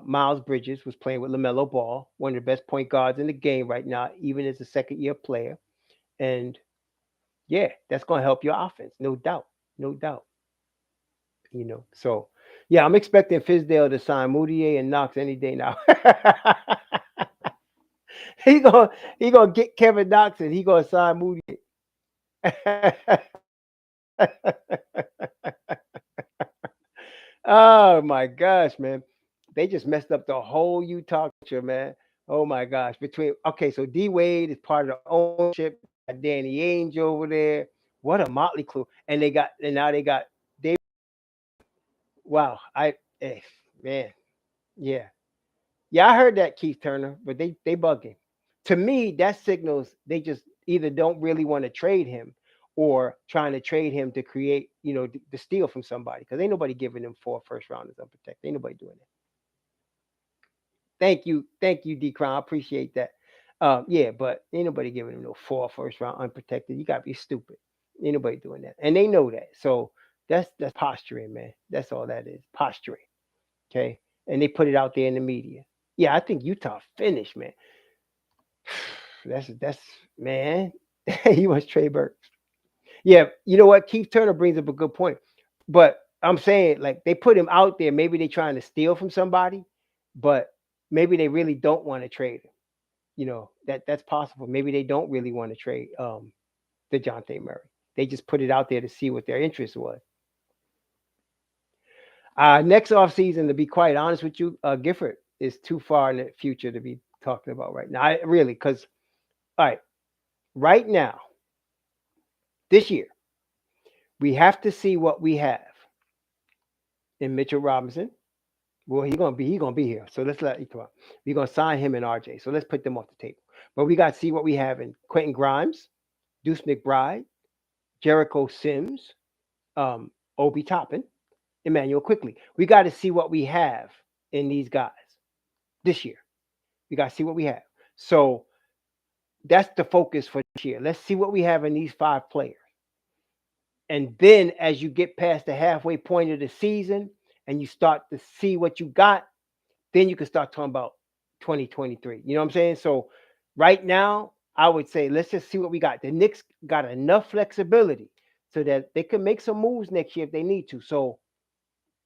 [SPEAKER 1] Miles Bridges was playing with LaMelo Ball, one of the best point guards in the game right now, even as a second year player. And yeah, that's going to help your offense, no doubt. No doubt. So yeah, I'm expecting Fizdale to sign Moutier and Knox any day now. he gonna get Kevin Knox and he gonna sign Moutier. Oh my gosh, man. They just messed up the whole Utah culture, man. Oh my gosh. So D Wade is part of the ownership. They got Danny Ainge over there. What a motley crew. And now they got Dave. Wow. Man. Yeah. Yeah, I heard that, Keith Turner, but they bugging. To me, that signals they just either don't really want to trade him or trying to trade him to create, the steal from somebody. Because ain't nobody giving him 4 first rounders unprotected. Ain't nobody doing that. Thank you, D Crown. I appreciate that. Yeah, but ain't nobody giving him no 4 first round unprotected. You gotta be stupid. Ain't nobody doing that, and they know that. So that's posturing, man. That's all that is, posturing. Okay, and they put it out there in the media. Yeah, I think Utah finished, man. That's man. He was Trey Burks. Yeah, you know what? Keith Turner brings up a good point. But I'm saying, like, they put him out there. Maybe they're trying to steal from somebody, but maybe they really don't want to trade him. That's possible. Maybe they don't really want to trade Dejounte Murray. They just put it out there to see what their interest was. Next offseason, to be quite honest with you, Gifford is too far in the future to be talking about right now. Really, because, all right now, this year, we have to see what we have in Mitchell Robinson. Well, he gonna be here. So let's let you come out. We're gonna sign him and RJ. So let's put them off the table. But we got to see what we have in Quentin Grimes, Deuce McBride, Jericho Sims, Obi Toppin, Emmanuel Quickly. We got to see what we have in these guys this year. We got to see what we have. So that's the focus for this year. Let's see what we have in these 5 players. And then as you get past the halfway point of the season and you start to see what you got, then you can start talking about 2023. You know what I'm saying? So right now, I would say let's just see what we got. The Knicks got enough flexibility so that they can make some moves next year if they need to. So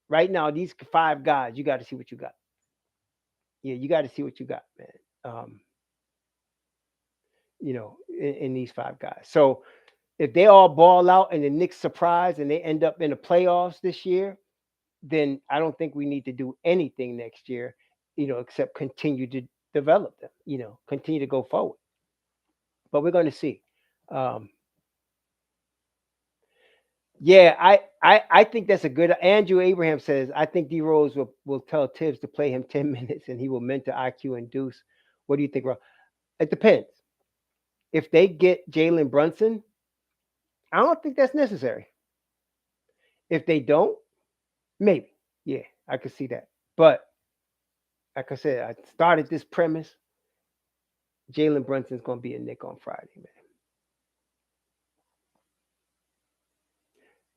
[SPEAKER 1] right now, these 5 guys, you got to see what you got. Yeah, you got to see what you got, man. In these 5 guys. So if they all ball out and the Knicks surprise and they end up in the playoffs this year, then I don't think we need to do anything next year, except continue to develop them, continue to go forward. But we're going to see. Um, yeah, I think that's a good. Andrew Abraham says I think D Rose will tell Tibbs to play him 10 minutes and he will mentor IQ and Deuce. What do you think, Rob? It depends. If they get Jalen Brunson, I don't think that's necessary. If they don't, maybe. Yeah, I could see that. But like I said, I started this premise. Jalen Brunson's gonna be a Knick on Friday, man.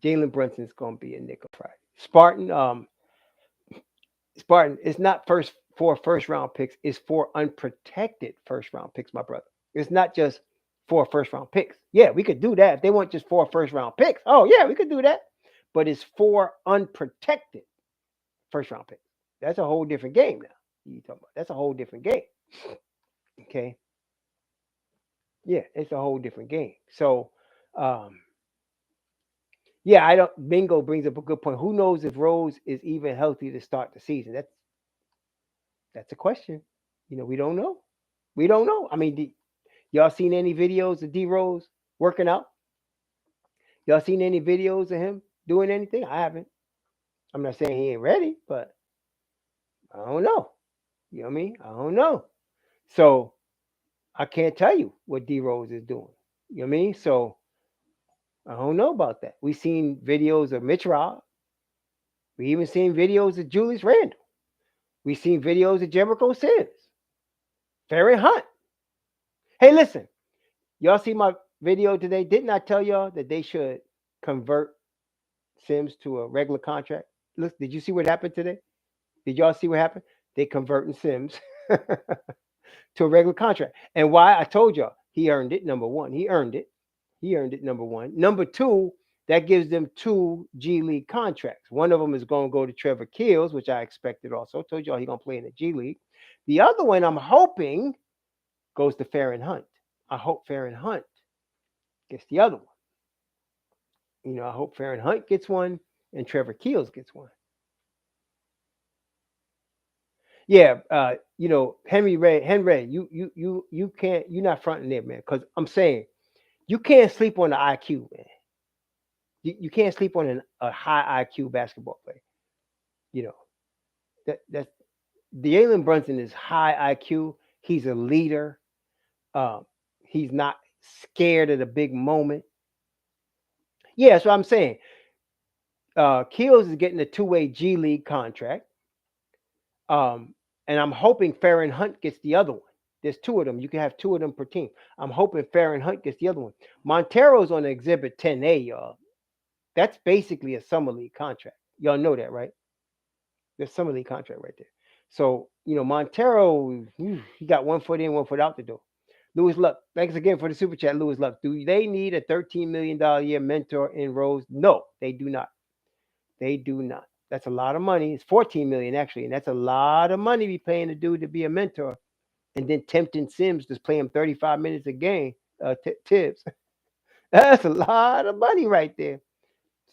[SPEAKER 1] Jalen Brunson's gonna be a Knick on Friday. Spartan, it's not 4 first round picks, it's 4 unprotected 1st round picks, my brother. It's not just 4 first round picks. Yeah, we could do that. If they want just 4 first round picks, oh yeah, we could do that. But it's 4 unprotected 1st round picks. That's a whole different game now. You talking about that's a whole different game. Okay. Yeah, it's a whole different game. So um yeah, I don't Bingo brings up a good point. Who knows if Rose is even healthy to start the season? That's a question. We don't know. We don't know. I mean, y'all seen any videos of D Rose working out? Y'all seen any videos of him doing anything? I haven't. I'm not saying he ain't ready, but I don't know. You know what I mean? I don't know. So I can't tell you what D Rose is doing. You know what I mean? So I don't know about that. We seen videos of Mitch Rob. We even seen videos of Julius Randle. We seen videos of Jericho Sims, Ferry Hunt. Hey, listen, y'all see my video today? Didn't I tell y'all that they should convert Sims to a regular contract? Look, did you see what happened today? Did y'all see what happened? They converting Sims to a regular contract. And why? I told y'all he earned it. Number one, he earned it. He earned it. Number one. Number two, that gives them two G League contracts. One of them is going to go to Trevor Keels, which I expected also. I told y'all he's going to play in the G League. The other one, I'm hoping, goes to Farron Hunt. I hope Farron Hunt gets the other one. I hope Farron Hunt gets one and Trevor Keels gets one. Yeah, Henry, you can't, you're not fronting there, man. Because I'm saying you can't sleep on the IQ, man. You can't sleep on a high IQ basketball player. You know that's Jalen Brunson is high IQ. He's a leader. Um, he's not scared of the big moment. Yeah, that's what I'm saying. Keels is getting a two-way G League contract. And I'm hoping Farron Hunt gets the other one. There's two of them. You can have two of them per team. I'm hoping Farron Hunt gets the other one. Montero's on Exhibit 10A, y'all. That's basically a summer league contract. Y'all know that, right? There's summer league contract right there. So, Montero, he got 1 foot in, 1 foot out the door. Lewis Luck, thanks again for the super chat, Lewis Luck. Do they need a $13 million a year mentor in Rose? No, they do not. They do not. That's a lot of money. It's 14 million actually, and that's a lot of money we paying a dude to be a mentor, and then tempting Sims to play him 35 minutes a game. Tips. That's a lot of money right there.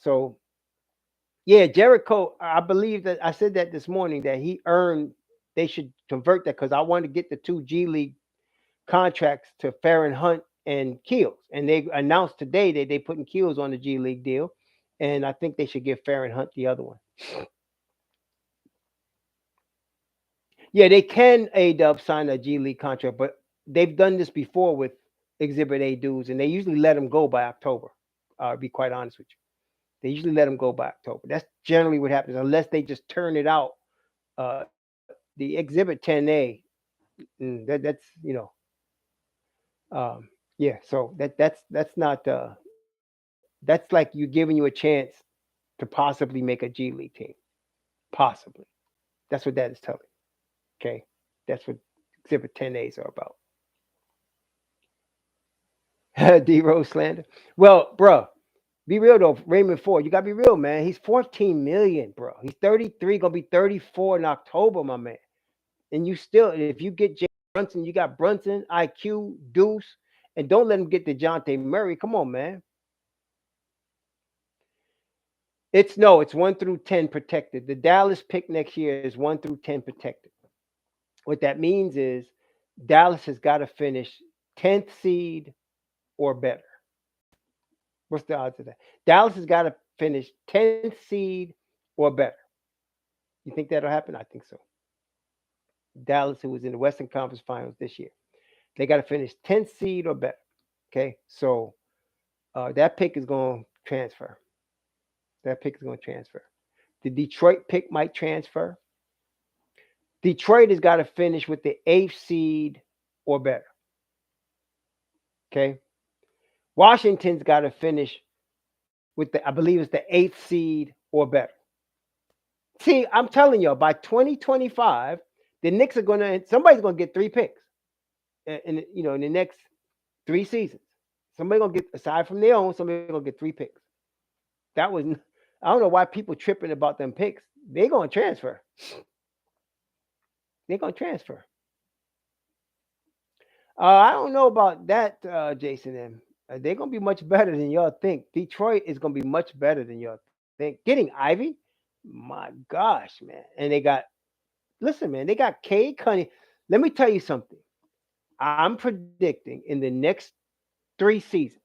[SPEAKER 1] So yeah, Jericho. I believe that I said that this morning that he earned. They should convert that because I want to get the two G League contracts to Farron Hunt and Keels, and they announced today that they putting Keels on the G League deal, and I think they should give Farron Hunt the other one. Yeah, they can A-Dub sign a G League contract, but they've done this before with Exhibit A dudes, and they usually let them go by October. To be quite honest with you, they usually let them go by October. That's generally what happens, unless they just turn it out. The Exhibit 10A, that's yeah. So that's not that's like you giving you a chance to possibly make a G League team, possibly. That's what that is telling. Okay, that's what Exhibit 10As are about. D Rose slander. Well, bro, be real though. Raymond Ford, you gotta be real, man. He's 14 million, bro. He's 33, gonna be 34 in October, my man. And you still, if you get Jay Brunson, you got Brunson, IQ, Deuce, and don't let him get Dejounte Murray. Come on, man. It's no, it's 1 through 10 protected. The Dallas pick next year is 1 through 10 protected. What that means is Dallas has got to finish 10th seed or better. What's the odds of that? Dallas has got to finish 10th seed or better. You think that'll happen? I think so. Dallas, who was in the Western Conference Finals this year, they got to finish 10th seed or better. Okay, so that pick is going to transfer. That pick is going to transfer. The Detroit pick might transfer. Detroit has got to finish with the 8th seed or better. Okay, Washington's got to finish with I believe it's the 8th seed or better. See, I'm telling y'all, by 2025, the Knicks are somebody's gonna get 3 picks in the next 3 seasons. Somebody gonna get, aside from their own, somebody gonna get 3 picks. That was, I don't know why people tripping about them picks. They're gonna transfer. They're gonna transfer. I don't know about that, Jason. M. They're gonna be much better than y'all think. Detroit is gonna be much better than y'all think. Getting Ivy, my gosh, man, and they got Listen, man, they got Cade Cunningham. Let me tell you something. I'm predicting in the next 3 seasons,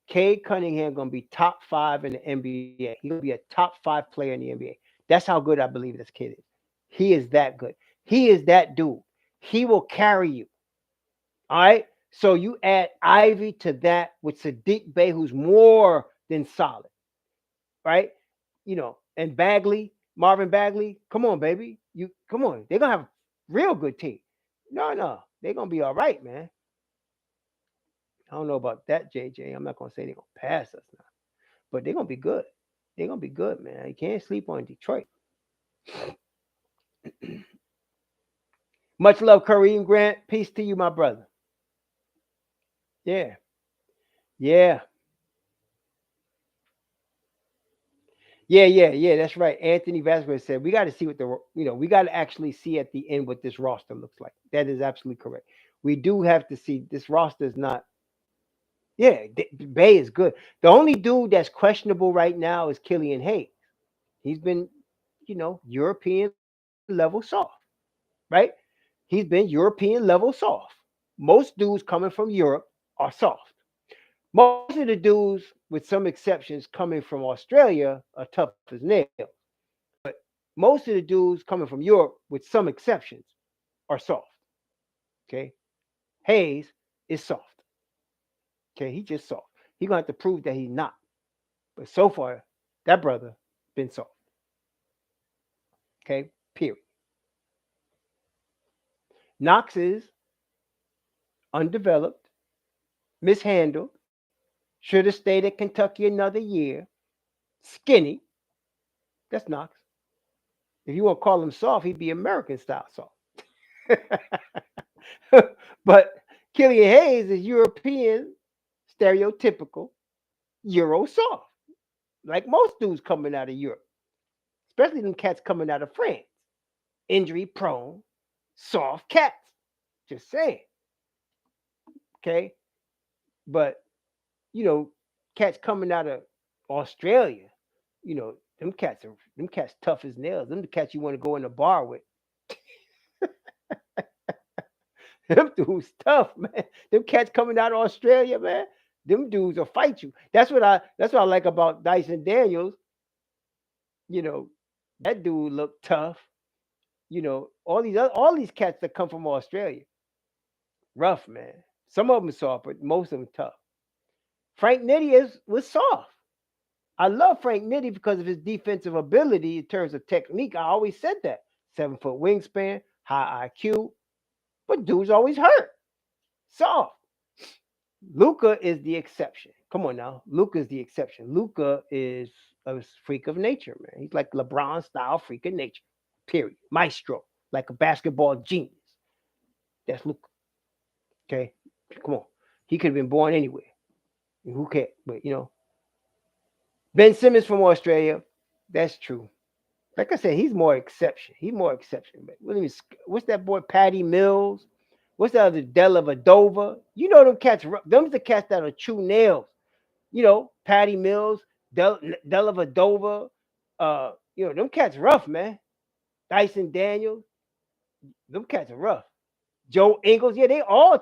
[SPEAKER 1] Cade Cunningham gonna be top 5 in the NBA. He's gonna be a top 5 player in the NBA. That's how good I believe this kid is. He is that good. He is that dude. He will carry you. All right. So you add Ivy to that with Sadiq Bey, who's more than solid, right? And Bagley, Marvin Bagley. Come on, baby. You come on. They're gonna have a real good team. No, they're gonna be all right, man. I don't know about that, JJ. I'm not gonna say they're gonna pass us now, but they're gonna be good. They're gonna be good, man. You can't sleep on Detroit. Much love, Kareem Grant. Peace to you, my brother. Yeah, yeah, yeah. That's right. Anthony Vasquez said we got to see what we got to actually see at the end what this roster looks like. That is absolutely correct. We do have to see this roster is not. Yeah, Bay is good. The only dude that's questionable right now is Killian Hayes. He's been, European level soft, right? He's been European level soft. Most dudes coming from Europe are soft. Most of the dudes, with some exceptions, coming from Australia are tough as nails. But most of the dudes coming from Europe, with some exceptions, are soft. Okay. Hayes is soft. Okay. He's just soft. He's gonna have to prove that he's not. But so far, that brother been soft. Okay. Period. Knox is undeveloped, mishandled, should have stayed at Kentucky another year, skinny. That's Knox. If you want to call him soft, he'd be American style soft. But Killian Hayes is European, stereotypical, Euro soft. Like most dudes coming out of Europe, especially them cats coming out of France. Injury prone, soft cats. Just saying. Okay. But, you know, cats coming out of Australia, them cats tough as nails. Them the cats you want to go in a bar with. Them dudes tough, man. Them cats coming out of Australia, man. Them dudes will fight you. That's what I like about Dyson Daniels. You know, that dude look tough. All these cats that come from Australia, rough, man. Some of them soft, but most of them tough. Frank Nitti was soft. I love Frank Nitti because of his defensive ability in terms of technique. I always said that. 7 foot wingspan, high IQ, but dude's always hurt. Soft. Luca is the exception. Come on now. Luca's the exception. Luca is a freak of nature, man. He's like LeBron style freak of nature. Period. Maestro. Like a basketball genius. That's Luca. Okay. Come on. He could have been born anywhere. Who cares? But Ben Simmons from Australia. That's true. Like I said, he's more exception. He's more exception. But what's that boy Patty Mills? What's the other Della Vadova? Them cats. Them's the cats that'll chew nails. Patty Mills, Della Vadova. Them cats rough, man. Dyson Daniels. Them cats are rough. Joe Ingles. Yeah, they all.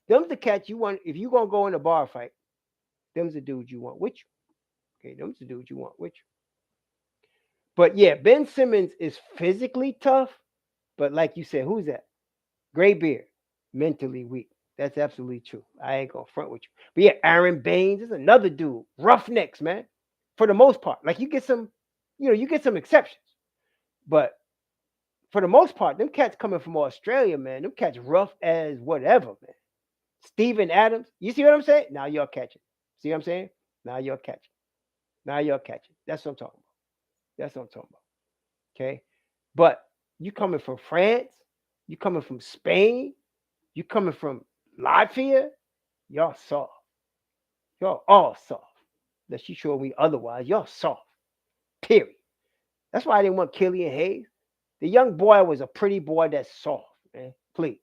[SPEAKER 1] Them's the cats you want if you gonna go in a bar fight. Them's the dudes you want with you. Okay, them's the dudes you want with you. But yeah, Ben Simmons is physically tough, but like you said, who's that? Gray beard, mentally weak. That's absolutely true. I ain't gonna front with you. But yeah, Aaron Baines is another dude. Roughnecks, man. For the most part. Like you get some exceptions. But for the most part, them cats coming from Australia, man, them cats rough as whatever, man. Steven Adams. You see what I'm saying? Now you're catching. See what I'm saying? Now you're catching. Now you're catching. That's what I'm talking about. That's what I'm talking about. Okay. But you coming from France, you coming from Spain, you coming from Latvia, y'all soft. Y'all all soft. Unless you show me otherwise, y'all soft. Period. That's why I didn't want Killian Hayes. The young boy was a pretty boy that's soft, man. Please.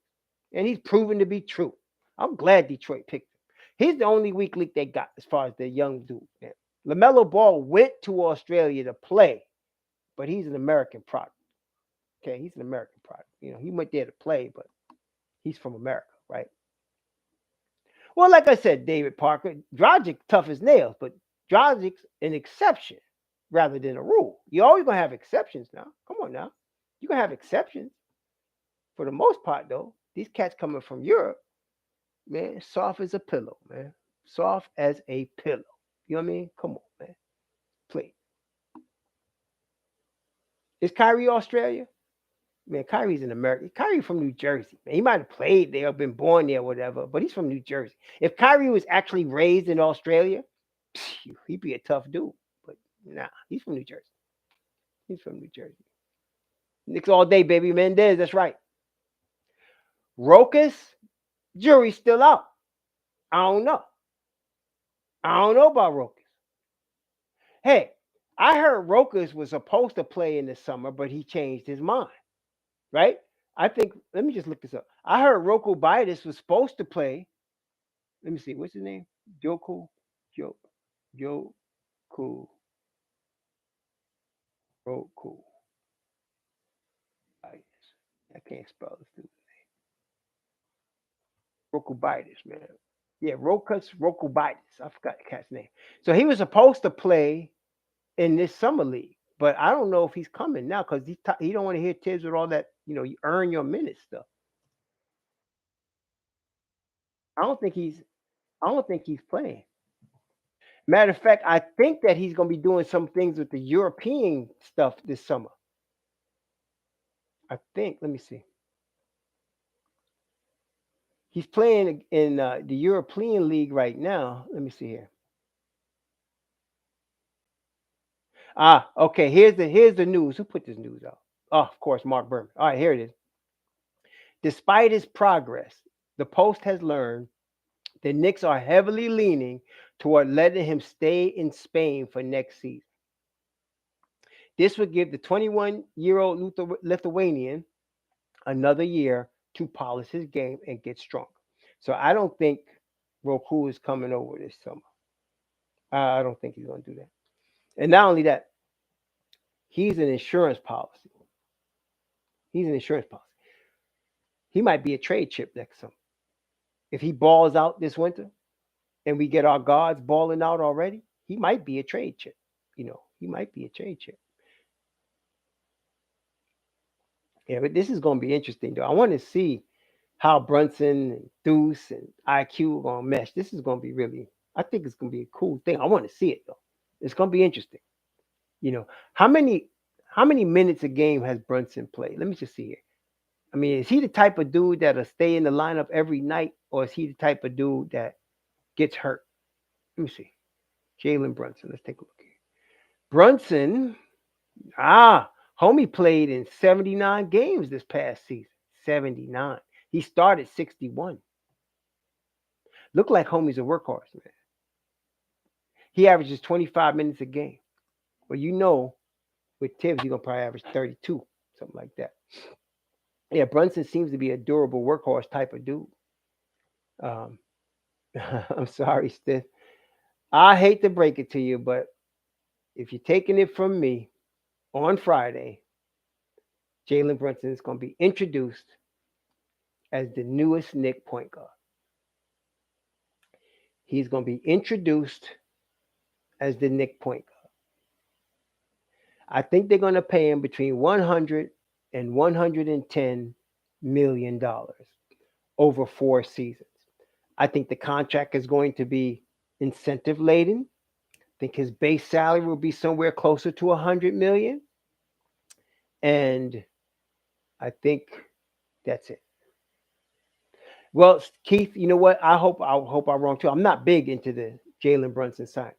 [SPEAKER 1] And he's proven to be true. I'm glad Detroit picked him. He's the only weak link they got as far as the young dude, man. LaMelo Ball went to Australia to play, but he's an American product. Okay, he's an American product. He went there to play, but he's from America, right? Well, like I said, David Parker, Dragic tough as nails, but Dragic's an exception rather than a rule. You're always gonna have exceptions now. Come on now, you gonna have exceptions for the most part though. These cats coming from Europe, man, soft as a pillow, man, soft as a pillow. You know what I mean? Come on, man, please. Is Kyrie Australia? Man, Kyrie's an American. Kyrie from New Jersey. Man, he might have played there, been born there, whatever, but he's from New Jersey. If Kyrie was actually raised in Australia, he'd be a tough dude. But nah, he's from New Jersey. He's from New Jersey. Knicks all day, baby. Mendez, that's right. Rokas, jury's still out. I don't know. I don't know about Rokas. Hey, I heard Rokas was supposed to play in the summer, but he changed his mind, right? I think, let me just look this up. I heard Roko Prkacin was supposed to play. Let me see, what's his name? Joku, Jo, Joku, Roku. I can't spell this dude's name. Roku Prkacin, man. Yeah, Roku Prkacin. I forgot the cat's name. So he was supposed to play in this summer league, but I don't know if he's coming now because he don't want to hear Tibbs with all that. You earn your minutes stuff. I don't think he's. I don't think he's playing. Matter of fact, I think that he's going to be doing some things with the European stuff this summer. I think. Let me see. He's playing in the European League right now. Let me see here. Okay. Here's the news. Who put this news out? Oh, of course, Mark Berman. All right, here it is. Despite his progress, the Post has learned the Knicks are heavily leaning toward letting him stay in Spain for next season. This would give the 21-year-old Lithuanian another year to polish his game and get stronger. So I don't think Roku is coming over this summer. I don't think he's going to do that. And not only that, he's an insurance policy. He's an insurance policy. He might be a trade chip next summer. If he balls out this winter and we get our guards balling out already, he might be a trade chip. He might be a trade chip. Yeah, but this is going to be interesting, though. I want to see how Brunson and Deuce and IQ are going to mesh. This is going to be really, I think it's going to be a cool thing. I want to see it, though. It's going to be interesting. How many minutes a game has Brunson played? Let me just see here. I mean, is he the type of dude that'll stay in the lineup every night, or is he the type of dude that gets hurt? Let me see. Jalen Brunson. Let's take a look here. Brunson, homie played in 79 games this past season. 79. He started 61. Look like homie's a workhorse, man. He averages 25 minutes a game. Well, with Tibbs, he's going to probably average 32, something like that. Yeah, Brunson seems to be a durable workhorse type of dude. I'm sorry, Stith. I hate to break it to you, but if you're taking it from me, on Friday, Jalen Brunson is going to be introduced as the newest Knick point guard. He's going to be introduced as the Knick point guard. I think they're going to pay him between $100 and $110 million over 4 seasons. I think the contract is going to be incentive laden. I think his base salary will be somewhere closer to $100 million. And I think that's it. Well, Keith, you know what? I hope I'm wrong too. I'm not big into the Jalen Brunson sign,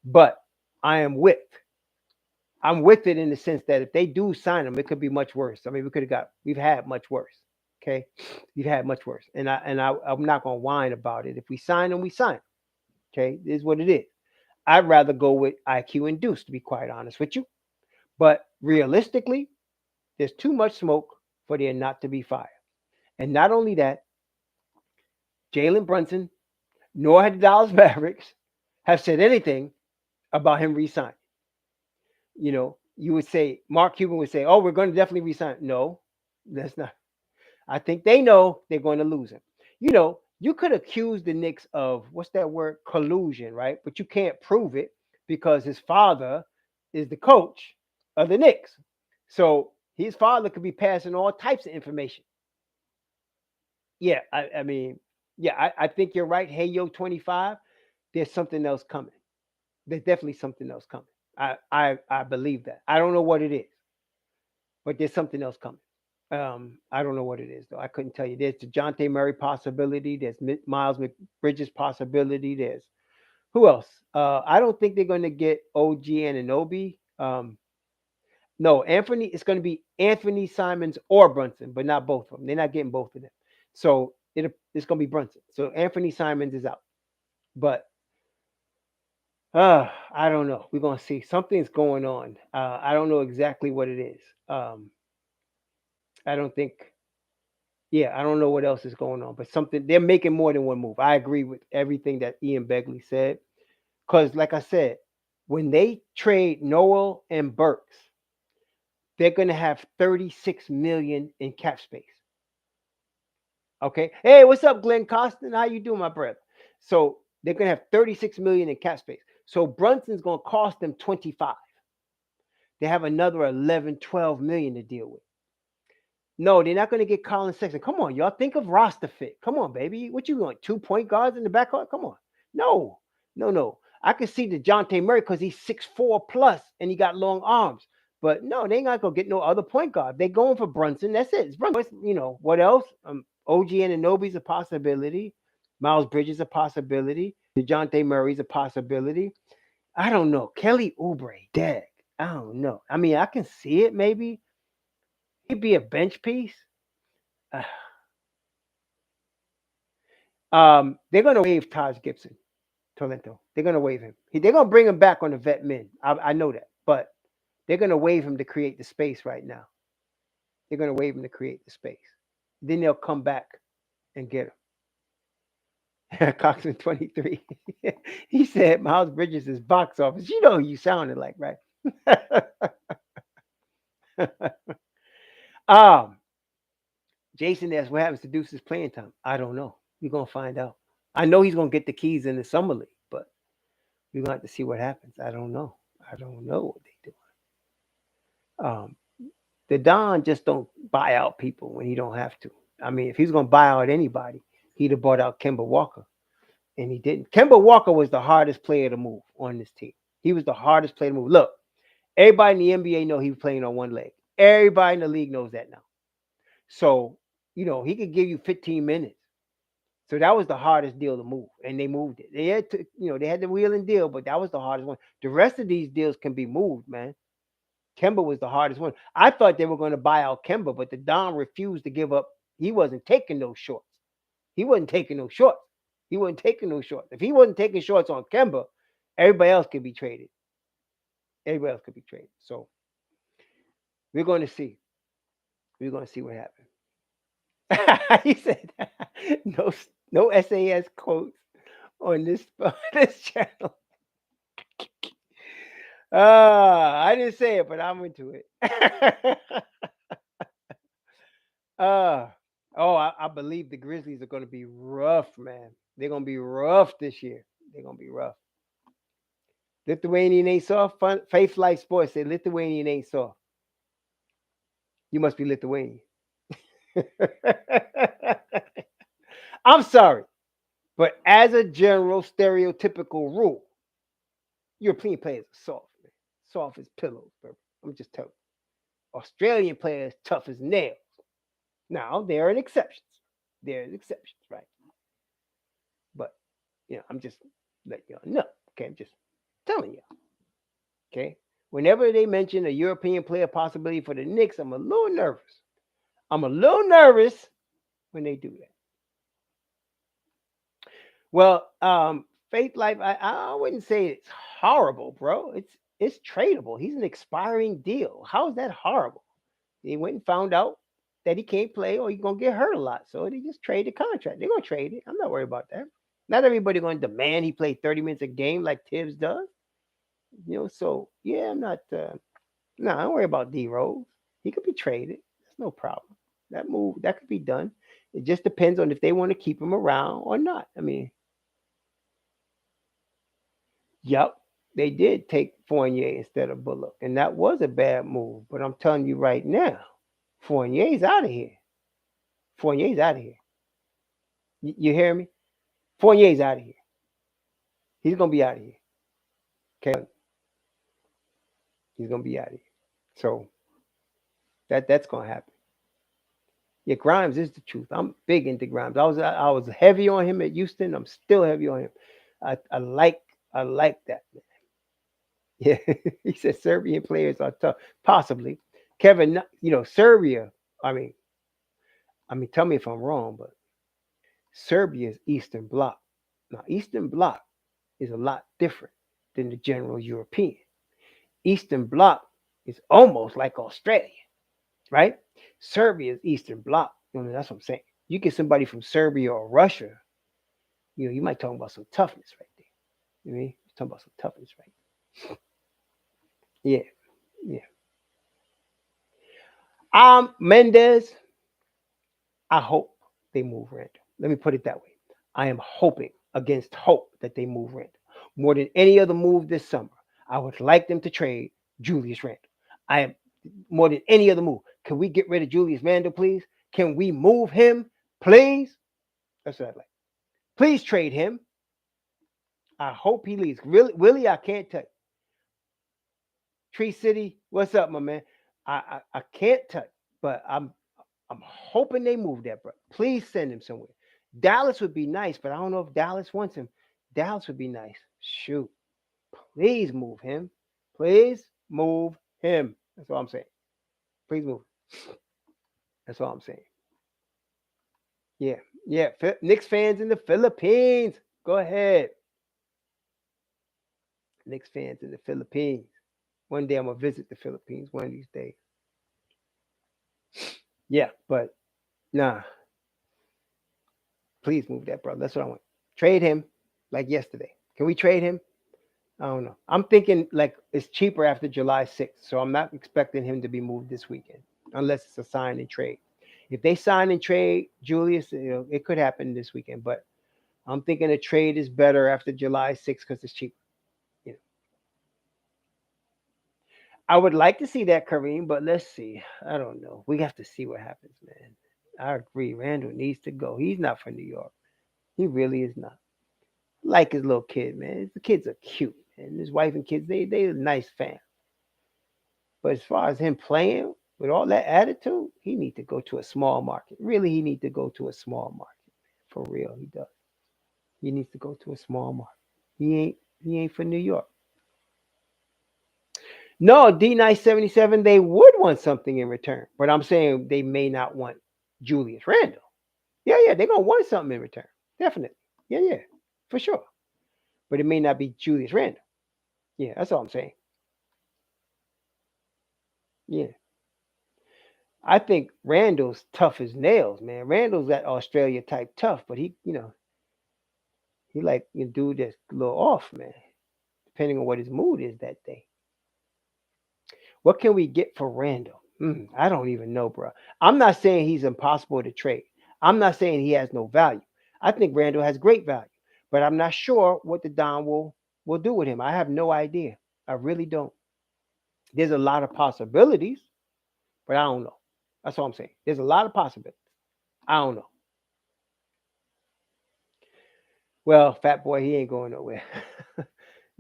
[SPEAKER 1] but I'm with it in the sense that if they do sign him, it could be much worse. I mean, we've had much worse. Okay, we've had much worse, and I'm not gonna whine about it. If we sign him, we sign him. Okay, it is what it is. I'd rather go with IQ and Deuce, to be quite honest with you. But realistically, there's too much smoke for there not to be fire. And not only that, Jalen Brunson nor had the Dallas Mavericks have said anything about him re-signing. you would say Mark Cuban would say, "Oh, we're going to definitely resign." No, that's not. I think they know they're going to lose him. You could accuse the Knicks of what's that word, collusion, right? But you can't prove it because his father is the coach of the Knicks. So his father could be passing all types of information. Yeah, I mean, yeah, I think you're right. Hey, yo, 25. There's something else coming. There's definitely something else coming. I believe that. I don't know what it is, but there's something else coming. I don't know what it is though. I couldn't tell you. There's the Dejounte Murray possibility. There's Miles Bridges possibility. There's who else? I don't think they're going to get OG Anunoby. No, Anthony. It's going to be Anthony Simons or Brunson, but not both of them. They're not getting both of them. So it's going to be Brunson. So Anthony Simons is out. But I don't know. We're going to see. Something's going on. I don't know exactly what it is. I don't think. Yeah, I don't know what else is going on, but something they're making more than one move. I agree with everything that Ian Begley said. Because, like I said, when they trade Noel and Burks, they're going to have 36 million in cap space. Okay. Hey, what's up, Glenn Costin? How you doing, my brother? So they're going to have 36 million in cap space. So Brunson's going to cost them 25. They have another 11, 12 million to deal with. No, they're not going to get Colin Sexton. Come on, y'all. Think of roster fit. Come on, baby. What you want? 2 point guards in the backcourt? Come on. No, no, no. I can see the Dejounte Murray because he's 6'4 plus and he got long arms. But no, they ain't not gonna get no other point guard. They going for Brunson. That's it. It's Brunson. What else? OG Anunoby's a possibility. Miles Bridges a possibility. Dejounte Murray's a possibility. I don't know. Kelly Oubre, dead. I don't know. I mean, I can see it maybe. He'd be a bench piece. They're gonna waive Taj Gibson, Toronto. They're gonna waive him. They're gonna bring him back on the vet min. I know that, but they're gonna waive him to create the space right now. They're gonna waive him to create the space. Then they'll come back and get him. Coxman 23. He said Miles Bridges is box office. You know who you sounded like, right? um, Jason asked what happens to Deuce's playing time. I don't know. We're gonna find out. I know he's gonna get the keys in the summer league, but we're gonna have to see what happens. I don't know. I don't know what they do. The Don just don't buy out people when he don't have to. I mean, if he's gonna buy out anybody, he'd have bought out Kemba Walker, and he didn't. Kemba Walker was the hardest player to move on this team. He was the hardest player to move. Look, everybody in the NBA know he was playing on one leg. Everybody in the league knows that now. So he could give you 15 minutes. So that was the hardest deal to move, and they moved it. They had to, they had the wheel and deal, but that was the hardest one. The rest of these deals can be moved, man. Kemba was the hardest one. I thought they were going to buy out Kemba, but the Dom refused to give up. He wasn't taking those shorts. He wasn't taking those shorts. He wasn't taking those shorts. If he wasn't taking shorts on Kemba, everybody else could be traded. Everybody else could be traded. So we're going to see. We're going to see what happens. He said, no SAS quotes on this channel. I didn't say it, but I'm into it. uh I believe the Grizzlies are going to be rough, man. They're going to be rough this year. They're going to be rough. Lithuanian ain't soft. Faith Life Sports said Lithuanian ain't soft. You must be Lithuanian. I'm sorry, but as a general stereotypical rule, European players are soft, man. Soft as pillows, bro. I'm just telling you. Australian players tough as nails. Now there are exceptions. There's exceptions, right? But I'm just letting y'all know. Okay, I'm just telling y'all. Okay. Whenever they mention a European player possibility for the Knicks, I'm a little nervous. I'm a little nervous when they do that. Well, Faith Life, I wouldn't say it's horrible, bro. It's tradable. He's an expiring deal. How is that horrible? They went and found out that he can't play or he's gonna get hurt a lot. So they just trade the contract. They're gonna trade it. I'm not worried about that. Not everybody gonna demand he play 30 minutes a game like Tibbs does. So yeah, I'm not No, don't worry about D Rose. He could be traded. That's no problem. That move that could be done. It just depends on if they want to keep him around or not. I mean, yep, they did take Fournier instead of Bullock, and that was a bad move. But I'm telling you right now, Fournier's out of here. Fournier's out of here. You hear me? Fournier's out of here. He's gonna be out of here. Okay, he's gonna be out of here. So that's gonna happen. Yeah, Grimes is the truth. I'm big into Grimes. I was heavy on him at Houston. I'm still heavy on him. I like that. Yeah, he said Serbian players are tough. Possibly, Kevin. Serbia. I mean, tell me if I'm wrong, but Serbia's Eastern Bloc. Now, Eastern Bloc is a lot different than the general European. Eastern Bloc is almost like Australia, right? Serbia's Eastern Bloc. That's what I'm saying. You get somebody from Serbia or Russia, you might talk about some toughness right there. You know what I mean? You're talking about some toughness, right? Yeah, yeah. Mendez, I hope they move Randle. Let me put it that way. I am hoping against hope that they move Randle. More than any other move this summer, I would like them to trade Julius Randle. I am more than any other move. Can we get rid of Julius Randle, please? Can we move him, please? That's what I'd like. Please trade him. I hope he leaves. Really, Willie, I can't tell you. Tree City, what's up, my man? I can't tell you, but I'm hoping they move that, bro. Please send him somewhere. Dallas would be nice, but I don't know if Dallas wants him. Dallas would be nice. Shoot. Please move him. Please move him. That's all I'm saying. Please move. That's all I'm saying. Yeah. Yeah. Knicks fans in the Philippines. Go ahead. Knicks fans in the Philippines. One day I'm gonna visit the Philippines one of these days. Yeah, but nah. Please move that, brother. That's what I want. Trade him like yesterday. Can we trade him? I don't know. I'm thinking like it's cheaper after July 6th, so I'm not expecting him to be moved this weekend unless it's a sign and trade. If they sign and trade Julius, it could happen this weekend, but I'm thinking a trade is better after July 6th because it's cheaper. You know, I would like to see that Kareem, but let's see. I don't know. We have to see what happens, man. I agree. Randall needs to go. He's not for New York. He really is not. Like his little kid, man. The kids are cute, and his wife and kids, they a nice fam. But as far as him playing with all that attitude, he need to go to a small market. Really, he need to go to a small market. For real, he does. He needs to go to a small market. He ain't for New York. No, D977, they would want something in return. But I'm saying they may not want Julius Randle. Yeah, yeah, they're gonna want something in return. Definitely. Yeah, yeah. For sure. But it may not be Julius Randle. Yeah, that's all I'm saying. Yeah. I think Randall's tough as nails, man. Randall's that Australia type tough, but he like a dude that's a little off, man. Depending on what his mood is that day. What can we get for Randall? I don't even know, bro. I'm not saying he's impossible to trade. I'm not saying he has no value. I think Randall has great value, but I'm not sure what the Don will do with him. I have no idea. I really don't. There's a lot of possibilities, but I don't know. That's all I'm saying. There's a lot of possibilities. I don't know. Well, fat boy, he ain't going nowhere.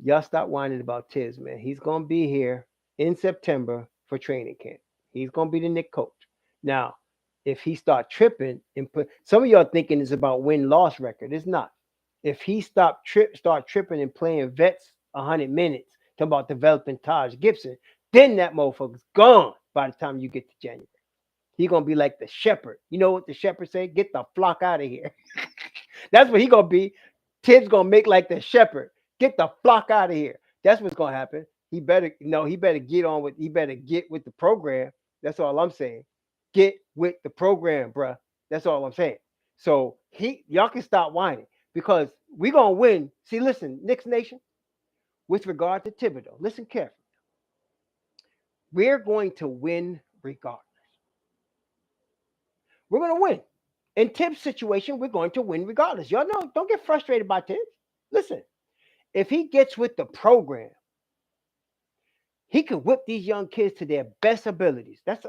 [SPEAKER 1] Y'all stop whining about Tiz, man. He's gonna be here in September for training camp. He's gonna be the Nick coach. Now, if he start tripping and put some of y'all thinking it's about win-loss record. It's not. If he start tripping and playing vets 100 minutes, talking about developing Taj Gibson, then that motherfucker's gone by the time you get to January. He gonna be like the shepherd. You know what the shepherd say? Get the flock out of here. That's what he gonna be. Tibbs gonna make like the shepherd. Get the flock out of here. That's what's gonna happen. He better get on with. He better get with the program. That's all I'm saying. Get with the program, bruh. That's all I'm saying. So y'all can stop whining because we gonna win. See, listen, Knicks Nation. With regard to Thibodeau, listen carefully. We're going to win regardless. We're going to win. In Tibbs' situation, we're going to win regardless. Y'all know, don't get frustrated by Tibbs. Listen, if he gets with the program, he can whip these young kids to their best abilities. That's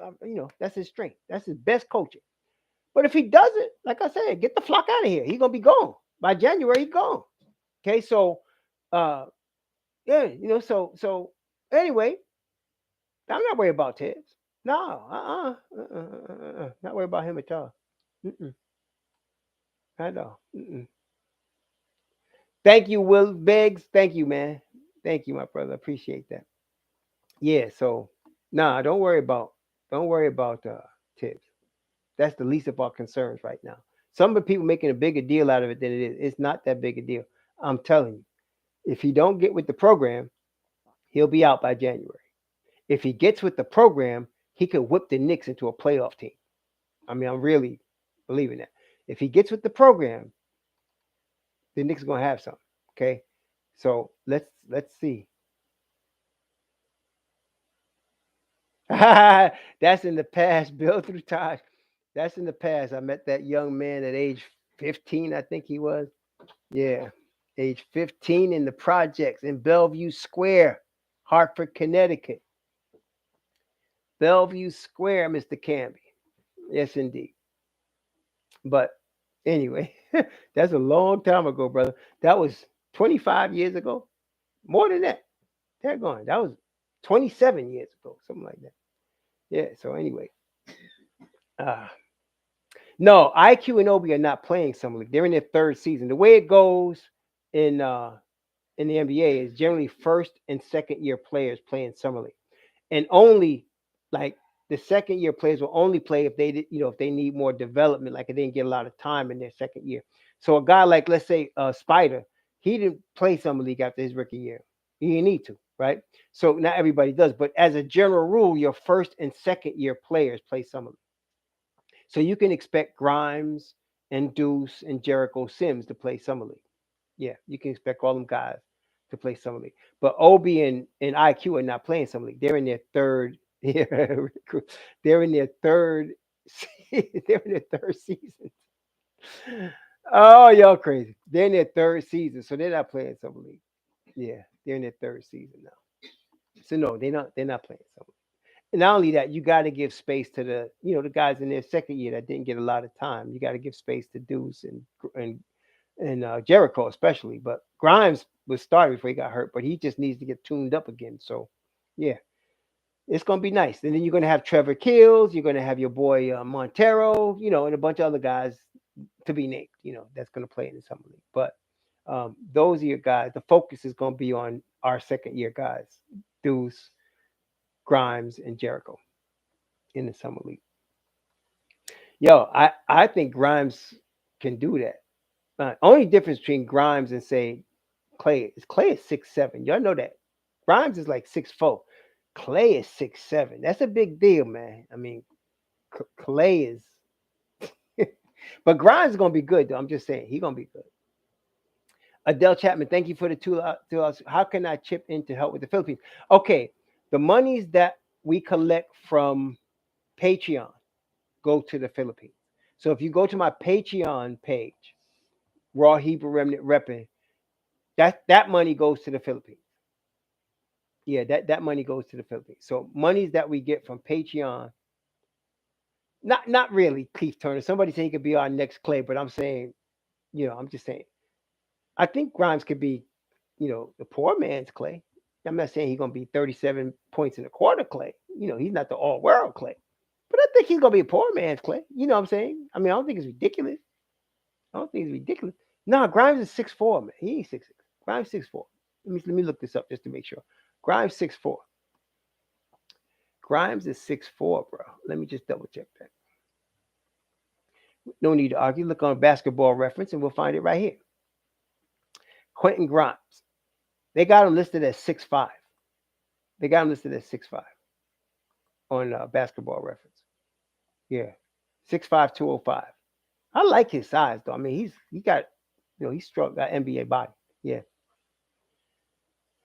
[SPEAKER 1] that's his strength. That's his best coaching. But if he doesn't, like I said, get the flock out of here. He's gonna be gone by January. He's gone. Okay, so uh, yeah, so anyway, I'm not worried about Tibbs. No, not worried about him at all. Mm-mm, I know. Mm-mm. Thank you, Will Beggs. Thank you, man. Thank you, my brother. Appreciate that. Yeah. So, nah, don't worry about Tibbs. That's the least of our concerns right now. Some of the people making a bigger deal out of it than it is. It's not that big a deal. I'm telling you. If he don't get with the program, he'll be out by January. If he gets with the program, he could whip the Knicks into a playoff team. I mean, I'm really believing that. If he gets with the program, the Knicks are gonna have something. Okay, so let's see. That's in the past. Bill through time. That's in the past. I met that young man at age 15, I think he was. Yeah, age 15 in the projects in Bellevue Square, Hartford, Connecticut. Bellevue Square, Mr. Canby. Yes, indeed. But anyway, that's a long time ago, brother. That was 25 years ago. More than that. They're going. That was 27 years ago, something like that. Yeah. So anyway, uh, no, IQ and Obi are not playing summer league. They're in their third season. The way it goes in uh, in the NBA is generally first and second year players playing summer league, and only like the second year players will only play if if they need more development, like if they didn't get a lot of time in their second year. So a guy like, let's say, Spider, he didn't play summer league after his rookie year. He didn't need to, right? So not everybody does, but as a general rule, your first and second year players play summer league. So you can expect Grimes and Deuce and Jericho Sims to play summer league. Yeah, you can expect all them guys to play summer league. But Obi and IQ are not playing summer league. They're in their third. Yeah, they're in their third. They're in their third season. Oh, y'all crazy! They're in their third season, so they're not playing summer league. Yeah, they're in their third season now. So no, they're not playing summer. And not only that, you got to give space to the guys in their second year that didn't get a lot of time. You got to give space to Deuce and Jericho especially. But Grimes was starting before he got hurt, but he just needs to get tuned up again. So, yeah, it's gonna be nice. And then you're gonna have Trevor Kills. You're gonna have your boy Montero. And a bunch of other guys to be named. That's gonna play in the summer league. But those are your guys. The focus is gonna be on our second year guys, Deuce, Grimes, and Jericho in the summer league. Yo, I think Grimes can do that. Only difference between Grimes and say Clay is 6'7". Y'all know that. Grimes is like 6'4". Clay is 6'7". That's a big deal, man. I mean, Clay is, but Grimes is gonna be good though. I'm just saying he's gonna be good. Adele Chapman, thank you for the $2. How can I chip in to help with the Philippines? Okay, the monies that we collect from Patreon go to the Philippines. So if you go to my Patreon page, Raw Hebrew Remnant Repping, that money goes to the Philippines. Yeah, that money goes to the Philippines. So monies that we get from Patreon, not really Keith Turner. Somebody saying he could be our next Clay, but I'm saying, I'm just saying. I think Grimes could be, the poor man's Clay. I'm not saying he's gonna be 37 points in a quarter Clay. He's not the all world Clay. But I think he's gonna be a poor man's Clay. You know what I'm saying? I mean, I don't think it's ridiculous. I don't think it's ridiculous. No, Grimes is 6'4", man. He ain't 6'6". Grimes 6'4". Let me look this up just to make sure. Grimes 6'4". Grimes is 6'4", bro. Let me just double check that. No need to argue. Look on Basketball Reference and we'll find it right here. Quentin Grimes. They got him listed as 6'5". They got him listed as 6'5" on Basketball Reference. Yeah, 6'5", 205. I like his size though. I mean, he got, he's strong, got NBA body. Yeah.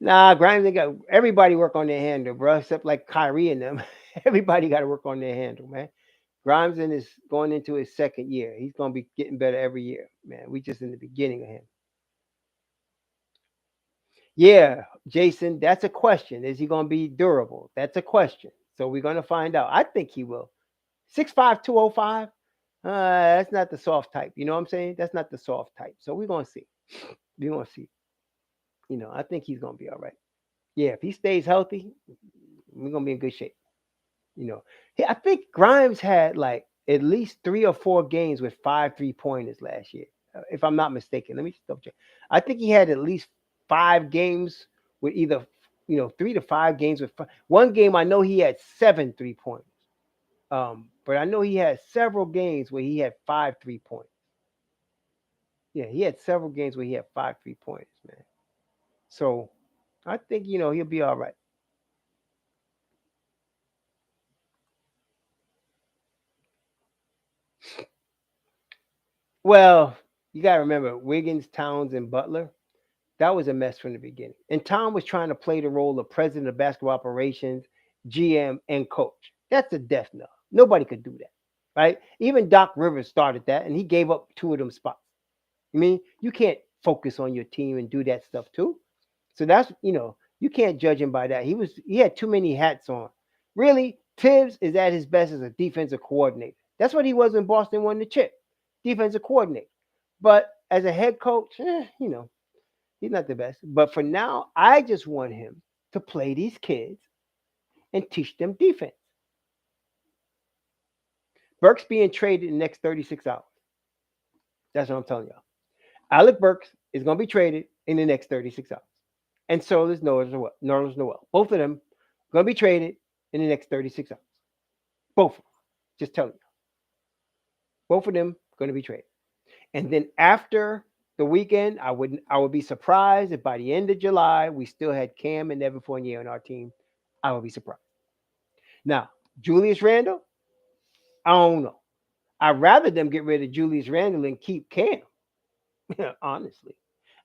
[SPEAKER 1] Nah, Grimes ain't got everybody work on their handle, bro, except like Kyrie and them. Everybody got to work on their handle, man. Grimes is going into his second year. He's gonna be getting better every year, man. We just in the beginning of him. Yeah, Jason, that's a question. Is he gonna be durable? That's a question. So we're gonna find out. I think he will. 6'5", 205. That's not the soft type. You know what I'm saying? That's not the soft type. So we're gonna see. We're gonna see. I think he's gonna be all right. Yeah, if he stays healthy, we're gonna be in good shape. You know, I think Grimes had like at least 3 or 4 games with 5 3-pointers last year, if I'm not mistaken. Let me just double check. I think he had at least 5 games with either 3 to 5 games with one game. I know he had 7 3-pointers. But I know he had several games where he had 5 3-pointers. Yeah, he had several games where he had 5 3-pointers, man. So I think he'll be all right. Well, you got to remember Wiggins, Towns, and Butler. That was a mess from the beginning. And Tom was trying to play the role of president of basketball operations, GM, and coach. That's a death knell. Nobody could do that, right? Even Doc Rivers started that, and he gave up 2 of them spots. I mean, you can't focus on your team and do that stuff too. So you can't judge him by that. He had too many hats on. Really, Tibbs is at his best as a defensive coordinator. That's what he was when Boston won the chip, defensive coordinator. But as a head coach, he's not the best. But for now, I just want him to play these kids and teach them defense. Burks being traded in the next 36 hours. That's what I'm telling y'all. Alec Burks is going to be traded in the next 36 hours. And so is Nerlens Noel. Both of them going to be traded in the next 36 hours. Both of them. Just telling you. Both of them going to be traded. And then after the weekend, I would be surprised if by the end of July we still had Cam and Evan Fournier on our team. I would be surprised. Now, Julius Randle, I don't know. I'd rather them get rid of Julius Randle and keep Cam. Honestly,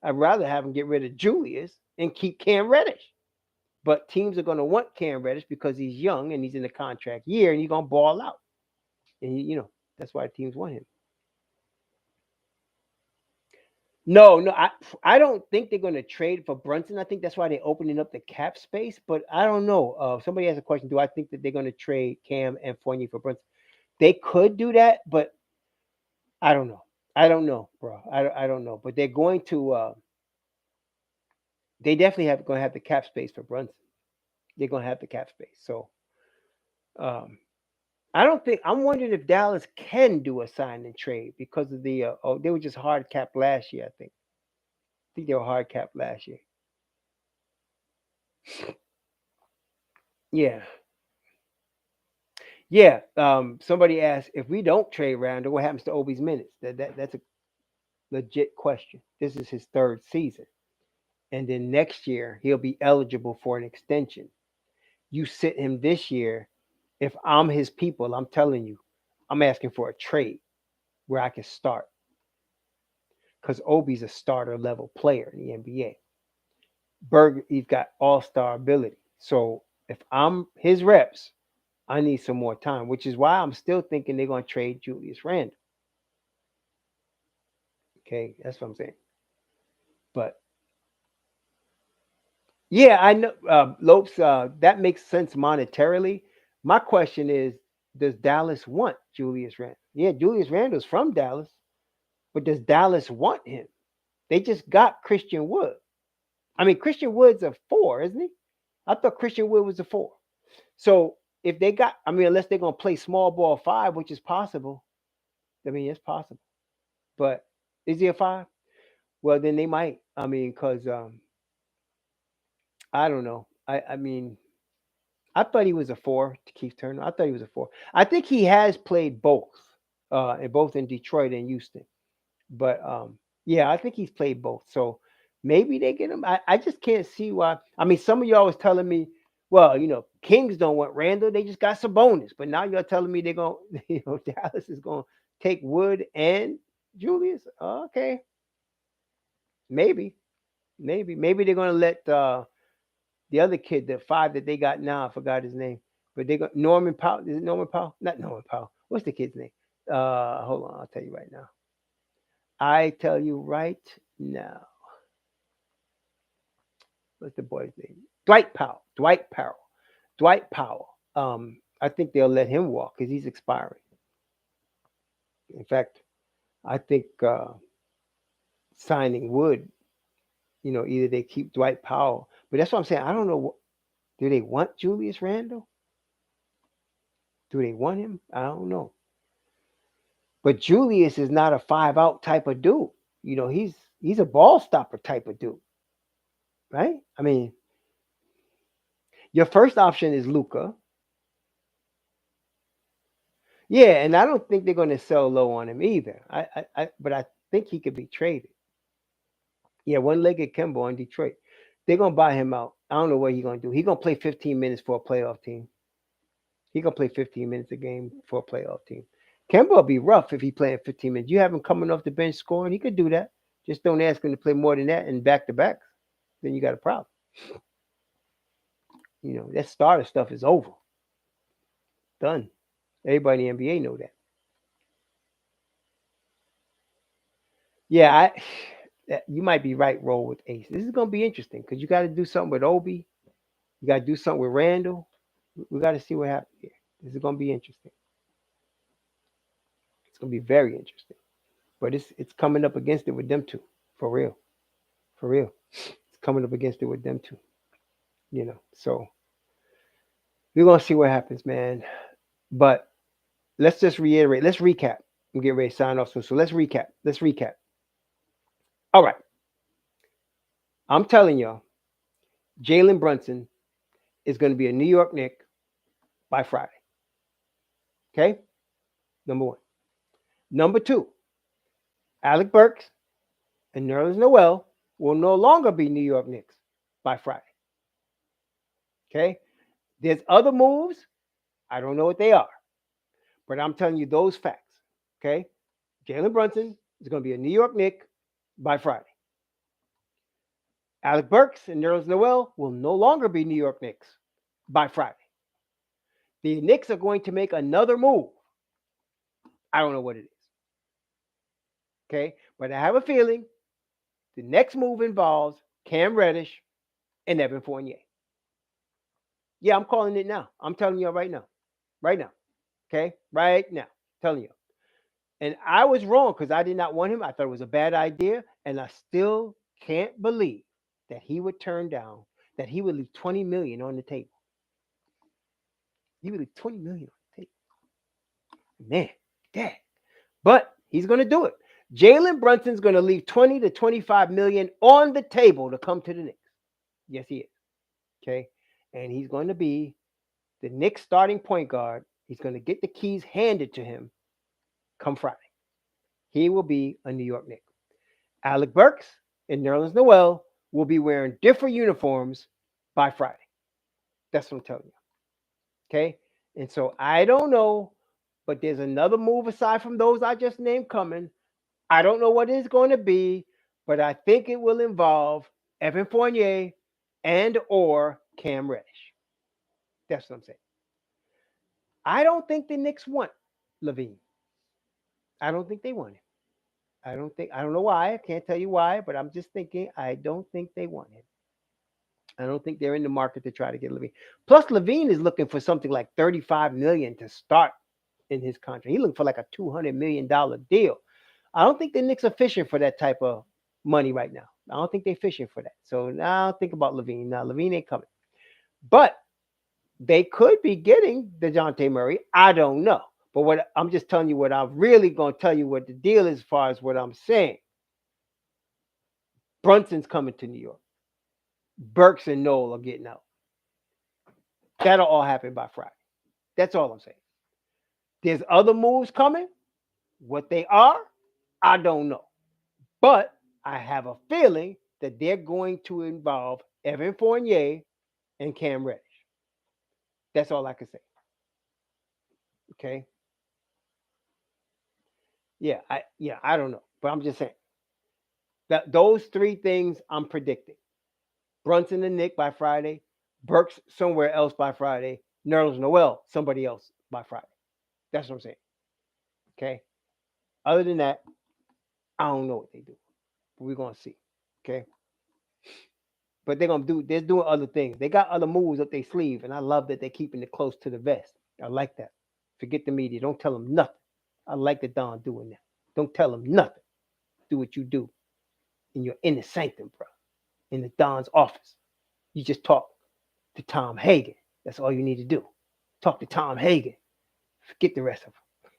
[SPEAKER 1] I'd rather have them get rid of Julius and keep Cam Reddish. But teams are going to want Cam Reddish because he's young and he's in the contract year and he's going to ball out. And that's why teams want him. No, no, I don't think they're going to trade for Brunson. I think that's why they're opening up the cap space. But I don't know. Somebody has a question. Do I think that they're going to trade Cam and Fournier for Brunson? They could do that, but I don't know. I don't know, bro. I don't know. But they're going to. They definitely going to have the cap space for Brunson. They're going to have the cap space. So um, I don't think. I'm wondering if Dallas can do a sign and trade because of the. They were just hard cap last year. I think they were hard cap last year. Yeah, yeah. Somebody asked if we don't trade Randall, what happens to Obi's minutes? That's a legit question. This is his third season, and then next year he'll be eligible for an extension. You sit him this year. If I'm his people, I'm telling you, I'm asking for a trade where I can start because Obi's a starter level player in the NBA. Berg, he's got all star ability. So if I'm his reps, I need some more time, which is why I'm still thinking they're going to trade Julius Randle. Okay, that's what I'm saying. But yeah, I know, Lopes. That makes sense monetarily. My question is, does Dallas want Julius Randle? Yeah, Julius Randle's from Dallas, but does Dallas want him? They just got Christian Wood. I mean, Christian Wood's a 4, isn't he? I thought Christian Wood was a 4. So if they got, I mean, unless they're gonna play small ball 5, which is possible. I mean, it's possible. But is he a 5? Well, then they might. I mean, because I don't know. I mean, I thought he was a 4 to Keith Turner. I thought he was a 4. I think he has played both, both in Detroit and Houston. But yeah, I think he's played both. So maybe they get him. I just can't see why. I mean, some of y'all was telling me, well, Kings don't want Randall. They just got Sabonis. But now y'all telling me they're going, Dallas is going to take Wood and Julius. Okay, maybe they're going to let The other kid, the 5 that they got now, I forgot his name. But they got Norman Powell. Is it Norman Powell? Not Norman Powell. What's the kid's name? Hold on, I'll tell you right now. I tell you right now. What's the boy's name? Dwight Powell. Dwight Powell. Dwight Powell. I think they'll let him walk because he's expiring. In fact, I think signing Wood, either they keep Dwight Powell, but that's what I'm saying. I don't know. Do they want Julius Randle? Do they want him? I don't know. But Julius is not a 5-out type of dude. He's a ball stopper type of dude, right? I mean, your first option is Luka. Yeah, and I don't think they're going to sell low on him either. But I think he could be traded. Yeah, one-legged Kemba in Detroit. They're going to buy him out. I don't know what he's going to do. He's going to play 15 minutes for a playoff team. He's going to play 15 minutes a game for a playoff team. Kemba will be rough if he playing 15 minutes. You have him coming off the bench scoring. He could do that. Just don't ask him to play more than that and back-to-backs. Then you got a problem. That starter stuff is over. Done. Everybody in the NBA know that. Yeah, you might be right, Roll with Ace. This is going to be interesting because you got to do something with Obi. You got to do something with Randle. We got to see what happens here. This is going to be interesting. It's going to be very interesting. But it's coming up against it with them two. For real. For real. It's coming up against it with them two. So we're going to see what happens, man. But let's just reiterate. Let's recap. I'm getting ready to sign off soon. So let's recap. All right. I'm telling y'all, Jalen Brunson is going to be a New York Knick by Friday. Okay? Number 1. Number 2, Alec Burks and Nerlens Noel will no longer be New York Knicks by Friday. Okay? There's other moves. I don't know what they are. But I'm telling you those facts. Okay? Jalen Brunson is going to be a New York Knick by Friday. Alec Burks and Nerlens Noel will no longer be New York Knicks by Friday. The Knicks are going to make another move. I don't know what it is. Okay? But I have a feeling the next move involves Cam Reddish and Evan Fournier. Yeah, I'm calling it now. I'm telling you right now. Right now. Okay? Right now. Telling you. And I was wrong because I did not want him. I thought it was a bad idea. And I still can't believe that he would turn down, that he would leave $20 million on the table. He would leave $20 million on the table. Man, dang. But he's going to do it. Jalen Brunson's going to leave 20 to 25 million on the table to come to the Knicks. Yes, he is. Okay. And he's going to be the Knicks starting point guard. He's going to get the keys handed to him come Friday. He will be a New York Knick. Alec Burks and Nerlens Noel will be wearing different uniforms by Friday. That's what I'm telling you. Okay. And so I don't know, but there's another move aside from those I just named coming. I don't know what it's going to be, but I think it will involve Evan Fournier and or Cam Reddish. That's what I'm saying. I don't think the Knicks want Levine. I don't think they want him. I don't know why. I can't tell you why, but I'm just thinking I don't think they want him. I don't think they're in the market to try to get Levine. Plus, Levine is looking for something like $35 million to start in his contract. He's looking for like a $200 million deal. I don't think the Knicks are fishing for that type of money right now. I don't think they're fishing for that. So now think about Levine. Now, Levine ain't coming. But they could be getting Dejounte Murray. I don't know. But what I'm just telling you what I'm really going to tell you what the deal is as far as what I'm saying. Brunson's coming to New York. Burks and Noel are getting out. That'll all happen by Friday. That's all I'm saying. There's other moves coming. What they are, I don't know. But I have a feeling that they're going to involve Evan Fournier and Cam Reddish. That's all I can say. Okay. Yeah, I don't know. But I'm just saying. That those 3 things I'm predicting. Brunson and Nick by Friday. Burks somewhere else by Friday. Nerlens Noel somebody else by Friday. That's what I'm saying. Okay. Other than that, I don't know what they do. But we're gonna see. Okay. But they're doing other things. They got other moves up their sleeve, and I love that they're keeping it close to the vest. I like that. Forget the media. Don't tell them nothing. I like the Don doing that. Don't tell them nothing. Do what you do in your inner sanctum, bro. In the Don's office. You just talk to Tom Hagen. That's all you need to do. Talk to Tom Hagen. Forget the rest of them.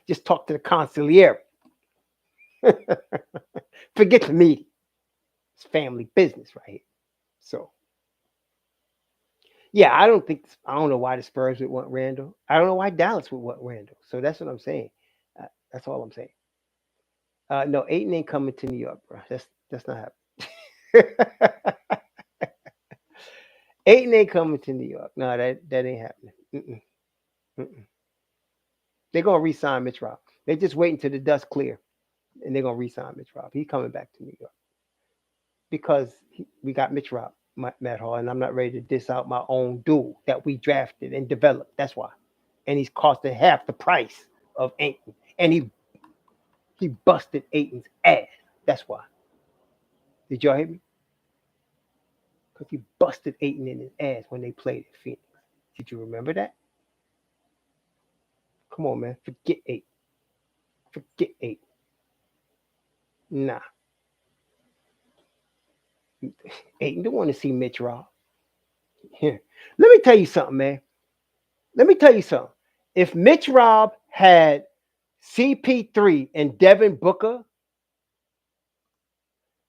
[SPEAKER 1] Just talk to the consigliere. Forget the media. It's family business right here. So, yeah, I don't know why the Spurs would want Randle. I don't know why Dallas would want Randle. So that's what I'm saying. That's all I'm saying. No, Aiton ain't coming to New York, bro. That's not happening. Aiton ain't coming to New York. No, that ain't happening. Mm-mm, mm-mm. They're gonna re-sign Mitch Rob. They're just waiting till the dust clear, and they're gonna re-sign Mitch Rob. He's coming back to New York because we got Mitch Rob, Matt Hall, and I'm not ready to diss out my own dude that we drafted and developed. That's why, and he's costing half the price of Aiton, and he busted Aiton's ass. That's why. Did y'all hear me? Because he busted Aiton in his ass when they played at Phoenix. Did you remember that? Come on, man. Forget Aiton. Forget Aiton. Nah. Aiton don't want to see Mitch Rob. Here. Let me tell you something, man. Let me tell you something. If Mitch Rob had CP3 and Devin Booker,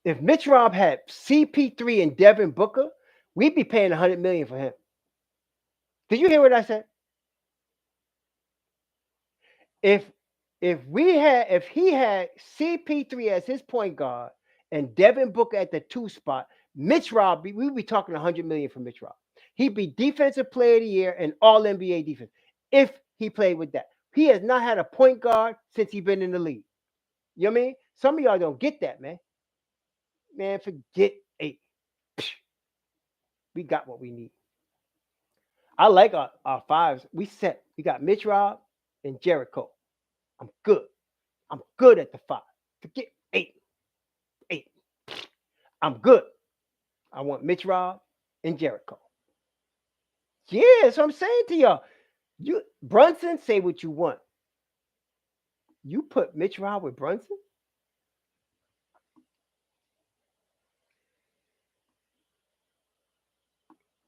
[SPEAKER 1] if Mitch Rob had CP3 and Devin Booker, we'd be paying $100 million for him. Did you hear what I said? If if he had CP3 as his point guard and Devin Booker at the 2 spot, Mitch Rob, we'd be talking $100 million for Mitch Rob. He'd be defensive player of the year and all NBA defense if he played with that. He has not had a point guard since he's been in the league. You know what I mean? Some of y'all don't get that, man. Man, forget 8. We got what we need. I like our fives. We set. We got Mitch Rob and Jericho. I'm good. I'm good at the 5. Forget 8. 8. I'm good. I want Mitch Rob and Jericho. Yeah, that's what I'm saying to y'all. You Brunson, say what you want. You put Mitch Rob with Brunson?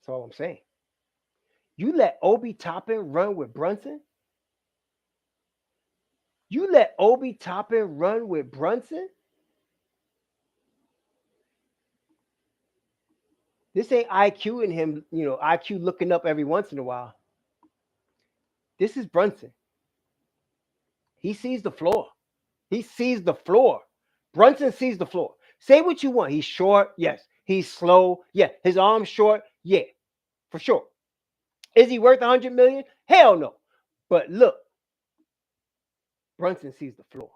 [SPEAKER 1] That's all I'm saying. You let Obi Toppin run with Brunson? You let Obi Toppin run with Brunson? This ain't IQ in him, IQ looking up every once in a while. This is Brunson. He sees the floor. He sees the floor. Brunson sees the floor. Say what you want. He's short. Yes. He's slow. Yeah. His arm's short. Yeah. For sure. Is he worth 100 million? Hell no. But look, Brunson sees the floor.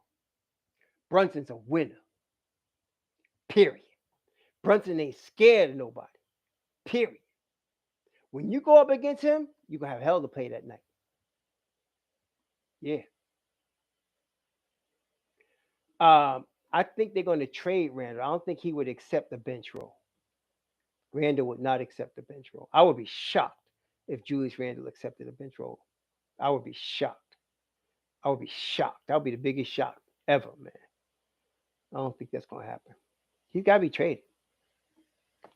[SPEAKER 1] Brunson's a winner. Period. Brunson ain't scared of nobody. Period. When you go up against him, you're going to have hell to pay that night. Yeah. I think they're going to trade Randle. I don't think he would accept the bench role. Randle would not accept the bench role. I would be shocked if Julius Randle accepted a bench role. I would be shocked. I would be shocked. That would be the biggest shock ever, man. I don't think that's going to happen. He's got to be traded.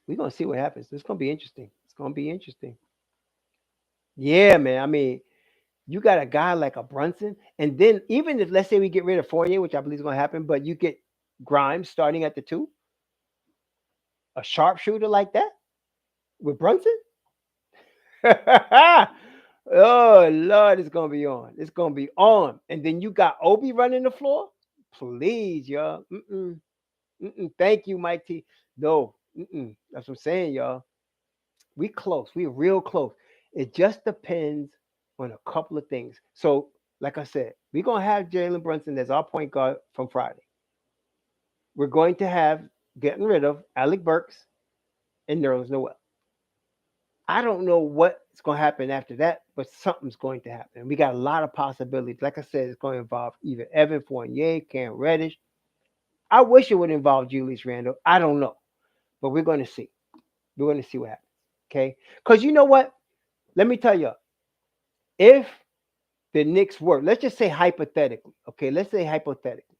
[SPEAKER 1] We're going to see what happens. It's going to be interesting. It's going to be interesting. Yeah, man. I mean, you got a guy like a Brunson, and then even if, let's say, we get rid of Fournier, which I believe is going to happen, but you get Grimes starting at the 2, a sharpshooter like that with Brunson. Oh Lord, it's gonna be on. It's gonna be on. And then you got Obi running the floor. Please, y'all. Thank you, Mike T. No, that's what I'm saying, y'all. We close. We real close. It just depends on a couple of things. So, like I said, we're gonna have Jalen Brunson as our point guard from Friday. We're going to have getting rid of Alec Burks and Nerlens Noel. I don't know what's going to happen after that, but something's going to happen. We got a lot of possibilities. Like I said, it's going to involve either Evan Fournier, Cam Reddish. I wish it would involve Julius Randle. I don't know, but we're going to see. We're going to see what happens. Okay, because you know what? Let me tell you, if the Knicks were, let's just say hypothetically, okay, let's say hypothetically,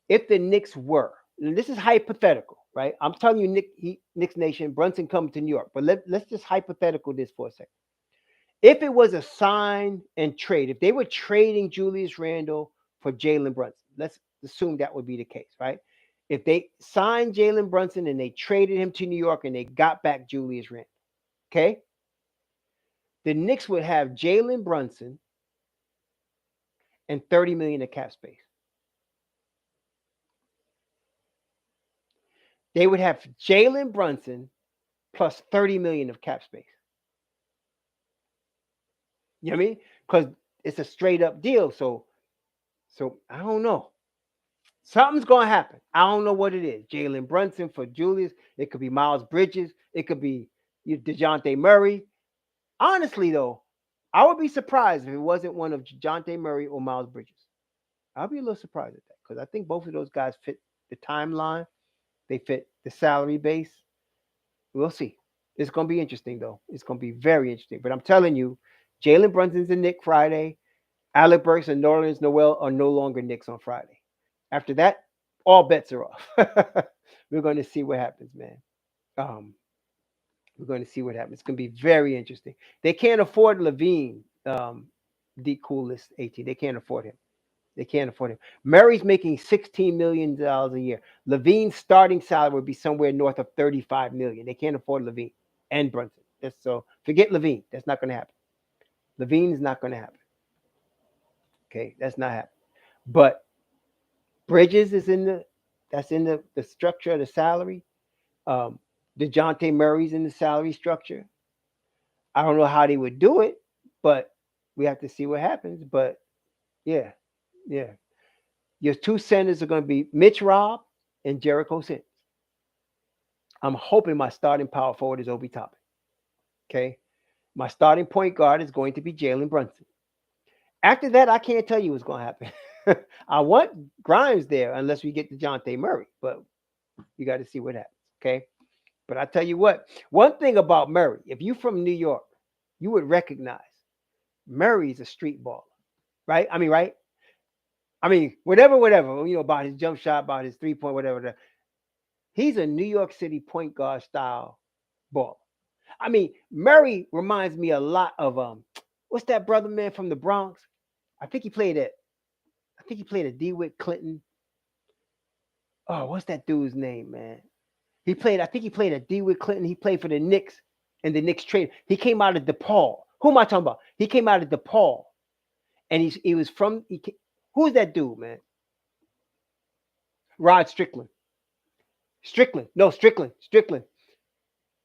[SPEAKER 1] if the Knicks were, and this is hypothetical, right? I'm telling you, Knicks Nation, Brunson coming to New York, but let's just hypothetical this for a second. If it was a sign and trade, if they were trading Julius Randle for Jalen Brunson, let's assume that would be the case, right? If they signed Jalen Brunson and they traded him to New York and they got back Julius Randle, okay? The Knicks would have Jalen Brunson and $30 million in cap space. They would have Jalen Brunson plus $30 million of cap space. You know what I mean? Because it's a straight up deal. So I don't know. Something's gonna happen. I don't know what it is. Jalen Brunson for Julius. It could be Miles Bridges. It could be Dejounte Murray. Honestly, though, I would be surprised if it wasn't one of Dejounte Murray or Miles Bridges. I'll be a little surprised at that because I think both of those guys fit the timeline. They fit the salary base. We'll see. It's going to be interesting, though. It's going to be very interesting. But I'm telling you, Jalen Brunson's a Knick Friday. Alec Burks and Nerlens Noel are no longer Knicks on Friday. After that, all bets are off. We're going to see what happens, man. We're going to see what happens. It's going to be very interesting. They can't afford Levine, the coolest 18. They can't afford him. They can't afford him. Murray's making $16 million a year. Levine's starting salary would be somewhere north of $35 million. They can't afford Levine and Brunson. So forget Levine. That's not going to happen. Levine's not going to happen. Okay, that's not happening. But Bridges is in the structure of the salary. Dejounte Murray's in the salary structure. I don't know how they would do it, but we have to see what happens. But yeah. Your two centers are going to be Mitch Robb and Jericho Sims. I'm hoping my starting power forward is Obi Toppin. Okay. My starting point guard is going to be Jalen Brunson. After that, I can't tell you what's going to happen. I want Grimes there unless we get Dejounte Murray, but you got to see what happens. Okay. But I tell you what, one thing about Murray, if you're from New York, you would recognize Murray's a street baller, right? Right? Whatever, about his jump shot, about his 3-point, whatever. He's a New York City point guard style ball. Murray reminds me a lot of what's that brother man from the Bronx? I think he played at DeWitt Clinton. Oh, what's that dude's name, man? I think he played at DeWitt Clinton. He played for the Knicks and the Knicks trade. He came out of DePaul. Who am I talking about? He came out of DePaul. And he was from who's that dude, man? Rod Strickland. Strickland.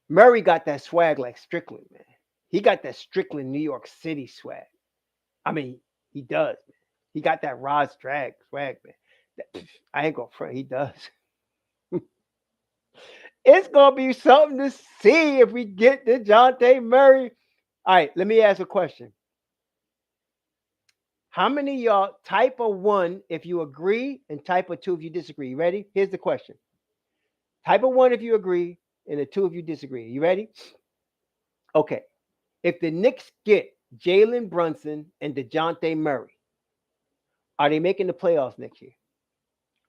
[SPEAKER 1] Murray got that swag like Strickland, man. He got that Strickland New York City swag. He does, man. He got that Rod swag, man. I ain't gonna front. He does. It's gonna be something to see if we get Dejounte Murray. All right, let me ask a question. How many of y'all type of 1 if you agree and type of 2 if you disagree? You ready? Here's the question. Type of 1 if you agree and a 2 if you disagree. You ready? Okay. If the Knicks get Jalen Brunson and Dejounte Murray, are they making the playoffs next year?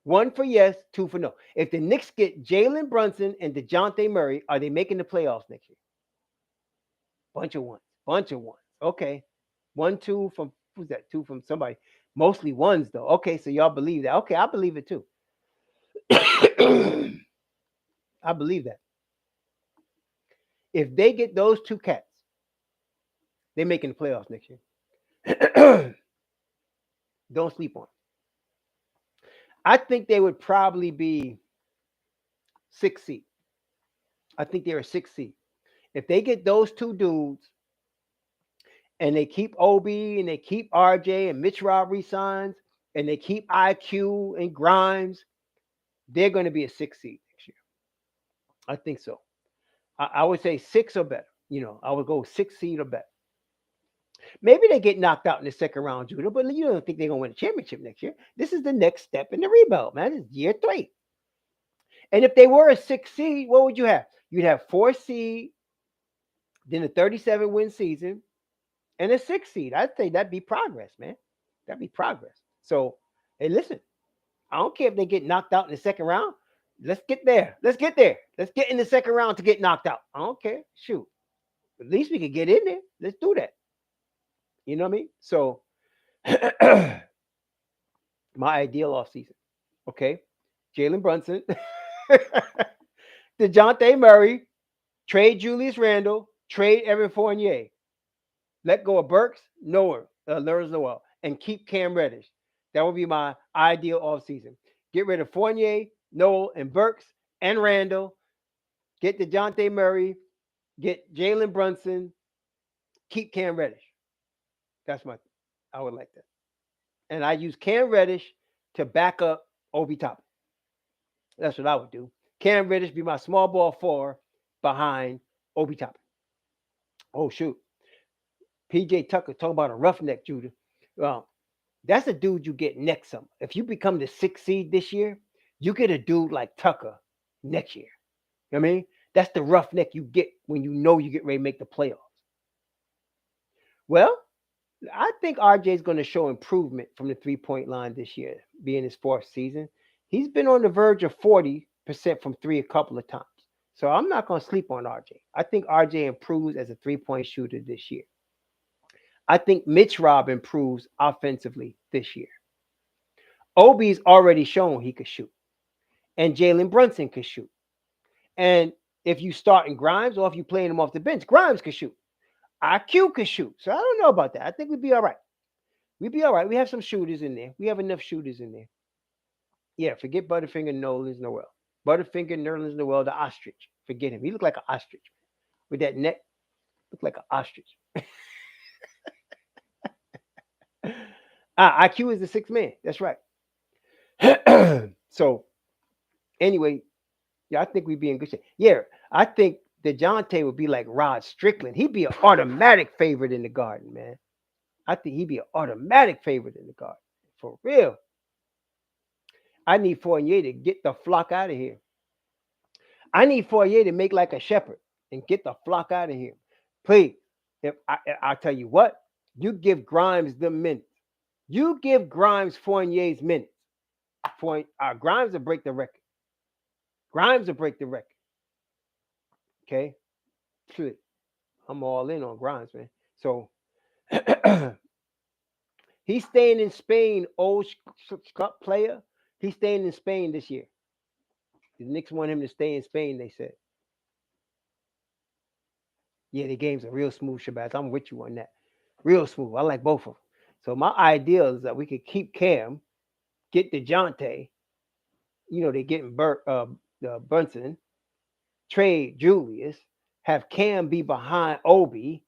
[SPEAKER 1] 1 for yes, 2 for no. If the Knicks get Jalen Brunson and Dejounte Murray, are they making the playoffs next year? Bunch of ones. Okay. 1, 2 from who's that? 2 from somebody. Mostly ones though. Okay, so y'all believe that. Okay, I believe it too. I believe that. If they get those 2 cats, they're making the playoffs next year. Don't sleep on them. I think they would probably be 6 seed. I think they're a 6 seed. If they get those 2 dudes and they keep OB and they keep RJ and Mitch Robb resigns and they keep IQ and Grimes, they're going to be a 6 seed next year. I think so. I would say 6 or better. I would go 6 seed or better. Maybe they get knocked out in the second round, Judah, but you don't think they're gonna win a championship next year. This is the next step in the rebuild, man. It's year 3. And if they were a 6 seed, what would you have? You'd have 4 seed, then a 37 win season, and a 6 seed. I'd say that'd be progress, man. That'd be progress. So, hey, listen, I don't care if they get knocked out in the second round. Let's get there. Let's get there. Let's get in the second round to get knocked out. I don't care. Shoot. At least we could get in there. Let's do that. You know what I mean? So, my ideal offseason. Okay. Jalen Brunson, Dejounte Murray, trade Julius Randle, trade Evan Fournier, let go of Burks, Nerlens Noel, and keep Cam Reddish. That would be my ideal offseason. Get rid of Fournier, Noel, and Burks and Randle. Get Dejounte Murray. Get Jalen Brunson. Keep Cam Reddish. I would like that. And I use Cam Reddish to back up Obi Toppin. That's what I would do. Cam Reddish be my small ball 4 behind Obi Toppin. Oh, shoot. PJ Tucker talking about a roughneck, Judah. Well, that's a dude you get next summer. If you become the 6th seed this year, you get a dude like Tucker next year. You know what I mean? That's the roughneck you get when you know you get ready to make the playoffs. Well, I think RJ is going to show improvement from the 3-point line this year, being his 4th season. He's been on the verge of 40% from 3 a couple of times. So I'm not going to sleep on RJ. I think RJ improves as a 3-point shooter this year. I think Mitch Rob improves offensively this year. Obi's already shown he could shoot. And Jalen Brunson could shoot. And if you start in Grimes or if you playing him off the bench, Grimes could shoot. IQ could shoot. So I don't know about that. I think we'd be all right. We'd be all right. We have some shooters in there. We have enough shooters in there. Yeah, forget Butterfinger, Noel. Butterfinger, Noel, the ostrich. Forget him. He looked like an ostrich. With that neck, looked like an ostrich. IQ is the 6th man. That's right. So, anyway, yeah, I think we'd be in good shape. Yeah, I think Dejounte would be like Rod Strickland. He'd be an automatic favorite in the Garden, man. I think he'd be an automatic favorite in the Garden. For real. I need Fournier to get the flock out of here. I need Fournier to make like a shepherd and get the flock out of here. Please, I'll tell you what, you give Grimes the minutes. You give Grimes Fournier's minutes. Grimes will break the record. Grimes will break the record. Okay? I'm all in on Grimes, man. So, he's staying in Spain, old player. He's staying in Spain this year. The Knicks want him to stay in Spain, they said. Yeah, the game's a real smooth, Shabazz. I'm with you on that. Real smooth. I like both of them. So my idea is that we could keep Cam, get Dejounte. They're getting Brunson, trade Julius, have Cam be behind Obi.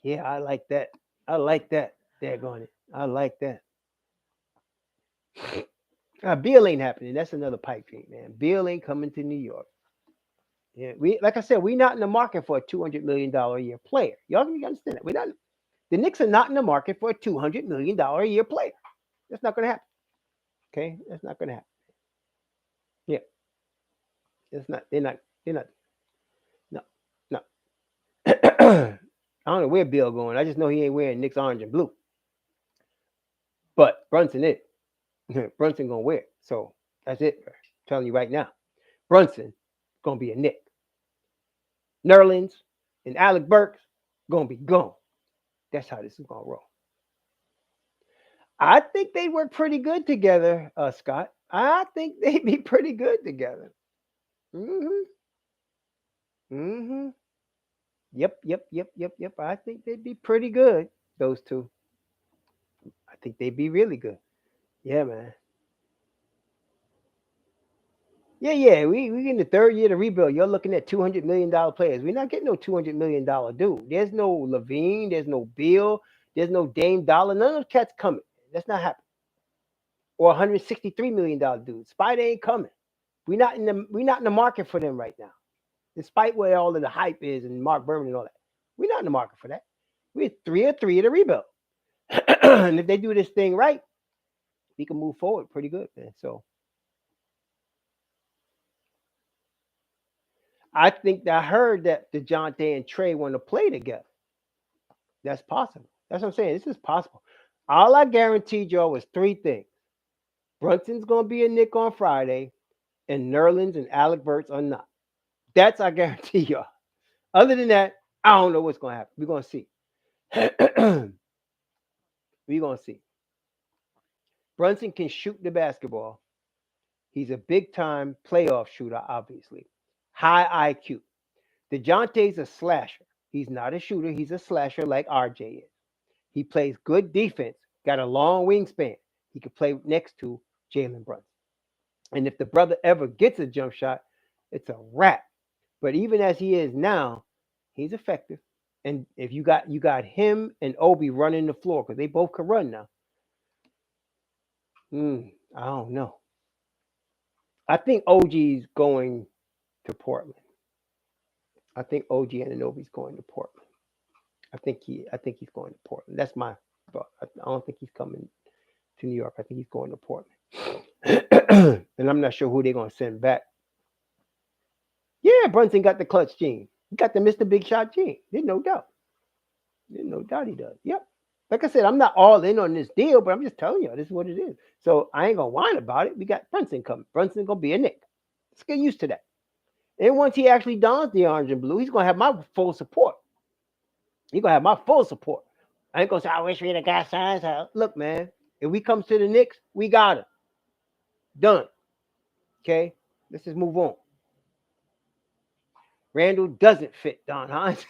[SPEAKER 1] Yeah, I like that. I like that. Daggone it. I like that. Beal ain't happening. That's another pipe dream, man. Beal ain't coming to New York. Yeah, like I said, we're not in the market for a $200 million a year player. Y'all understand that? We're not. The Knicks are not in the market for a $200 million a year player. That's not going to happen. Okay, that's not going to happen. Yeah, it's not. They're not. No, no. I don't know where Bill going. I just know he ain't wearing Knicks orange and blue. But Brunson is. Brunson gonna wear it. So that's it. I'm telling you right now. Brunson gonna be a Knick. Nerlens and Alec Burks gonna be gone. That's how this is gonna roll. I think they work pretty good together, Scott. I think they'd be pretty good together. Yep. I think they'd be pretty good, those two. I think they'd be really good. Yeah, man. Yeah. We in the 3rd year to rebuild. You're looking at $200 million players. We're not getting no $200 million dude. There's no Levine. There's no Bill. There's no Dame Dollar. None of those cats coming. That's not happening. Or $163 million dude. Spider ain't coming. We're not in the market for them right now. Despite what all of the hype is and Mark Berman and all that. We're not in the market for that. We're 3-3 at a rebuild. And if they do this thing right, we can move forward pretty good, man. So I think that I heard that Dejounte and Trey want to play together. That's possible. That's what I'm saying. This is possible. All I guaranteed y'all was three things. Brunson's gonna be a Knick on Friday, and Nerlens and Alec Burks are not. That's I guarantee y'all. Other than that, I don't know what's gonna happen. We're gonna see. We're gonna see. Brunson can shoot the basketball. He's a big time playoff shooter, obviously. High IQ. DeJounte's a slasher. He's not a shooter, he's a slasher like RJ is. He plays good defense, got a long wingspan. He could play next to Jalen Brunson. And if the brother ever gets a jump shot, it's a wrap. But even as he is now, he's effective. And if you got him and Obi running the floor, because they both can run now. I don't know. I think OG's going to Portland. I think OG Anunoby's going to Portland. I think he's going to Portland. That's my thought. I don't think he's coming to New York. I think he's going to Portland. And I'm not sure who they're going to send back. Yeah, Brunson got the clutch gene. He got the Mr. Big Shot gene. There's no doubt. There's no doubt he does. Yep. Like I said, I'm not all in on this deal, but I'm just telling you, this is what it is. So I ain't going to whine about it. We got Brunson coming. Brunson going to be a Knick. Let's get used to that. And once he actually dons the orange and blue, he's going to have my full support. He's going to have my full support. I ain't going to say, I wish we had got signs. Look, man, if we come to the Knicks, we got him. Done. Okay? Let's just move on. Randle doesn't fit Don Hines.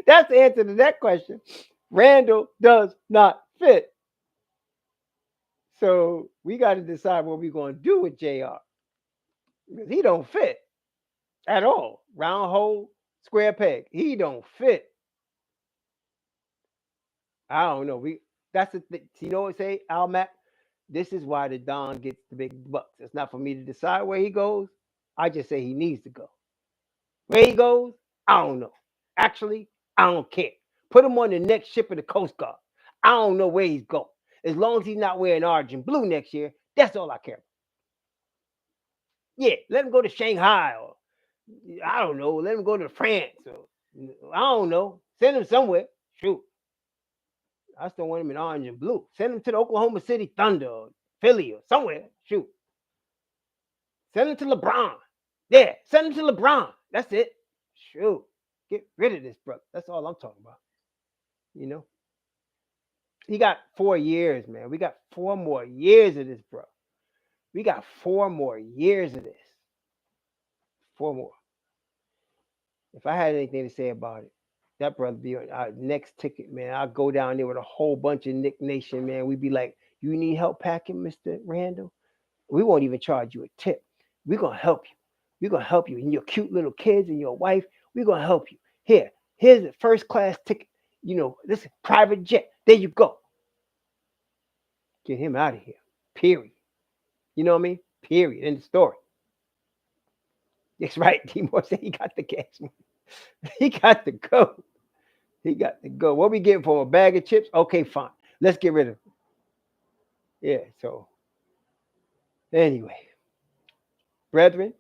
[SPEAKER 1] That's the answer to that question. Randle does not fit. So we got to decide what we're going to do with JR. Because he don't fit at all. Round hole, square peg. He don't fit. I don't know. That's the thing. You know what I say, Al Mac? This is why the Don gets the big bucks. It's not for me to decide where he goes. I just say he needs to go. Where he goes, I don't know. Actually, I don't care. Put him on the next ship of the Coast Guard. I don't know where he's going. As long as he's not wearing orange and blue next year, that's all I care about. Yeah, let him go to Shanghai or I don't know. Let him go to France or I don't know. Send him somewhere. Shoot. I still want him in orange and blue. Send him to the Oklahoma City Thunder or Philly or somewhere. Shoot. Send him to LeBron. Yeah, send him to LeBron. That's it. Shoot. Get rid of this, brother. That's all I'm talking about. You know? He got 4 years, man. We got 4 more years of this, bro. We got 4 more years of this. 4 more. If I had anything to say about it, that brother be on our next ticket, man. I'll go down there with a whole bunch of Knick Nation, man. We'd be like, you need help packing, Mr. Randle? We won't even charge you a tip. We're going to help you. We're going to help you and your cute little kids and your wife. We're going to help you. Here's a first class ticket. You know, this is private jet. There you go. Get him out of here. Period. You know what I mean? Period. End of story. That's right. D-Moore said he got the gas money. He got to go. He got to go. What we getting for a bag of chips? Okay, fine. Let's get rid of it. Yeah, so anyway, brethren,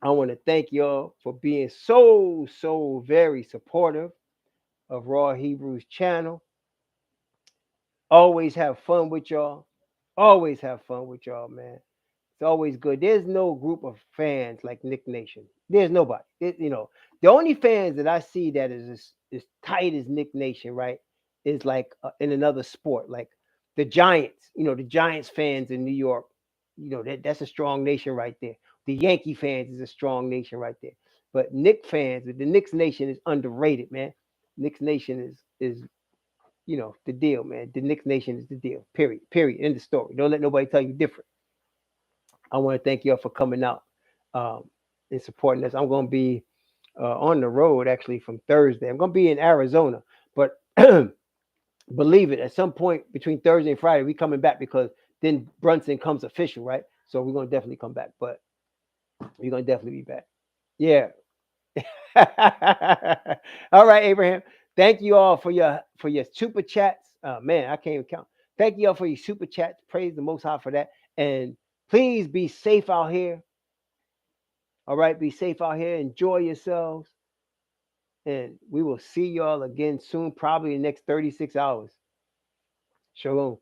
[SPEAKER 1] I want to thank y'all for being so very supportive of Raw Hebrews channel. Always have fun with y'all. Always have fun with y'all, man. It's always good. There's no group of fans like Knick Nation. There's nobody. The only fans that I see that is as tight as Knick Nation, right, is like in another sport, like the Giants. The Giants fans in New York. That's a strong nation right there. The Yankee fans is a strong nation right there. But Knick fans, the Knicks Nation is underrated, man. Knicks Nation is the deal, man. The Knicks Nation is the deal. Period. End of story. Don't let nobody tell you different. I want to thank y'all for coming out and supporting us. I'm going to be on the road actually from Thursday. I'm going to be in Arizona, but believe it, at some point between Thursday and Friday, we coming back because then Brunson comes official, right? So we're going to definitely come back, but we're going to definitely be back. Yeah. All right, Abraham. Thank you all for your super chats. Man, I can't even count. Thank you all for your super chats. Praise the Most High for that. And please be safe out here. All right, be safe out here. Enjoy yourselves. And we will see y'all again soon, probably in the next 36 hours. Shalom.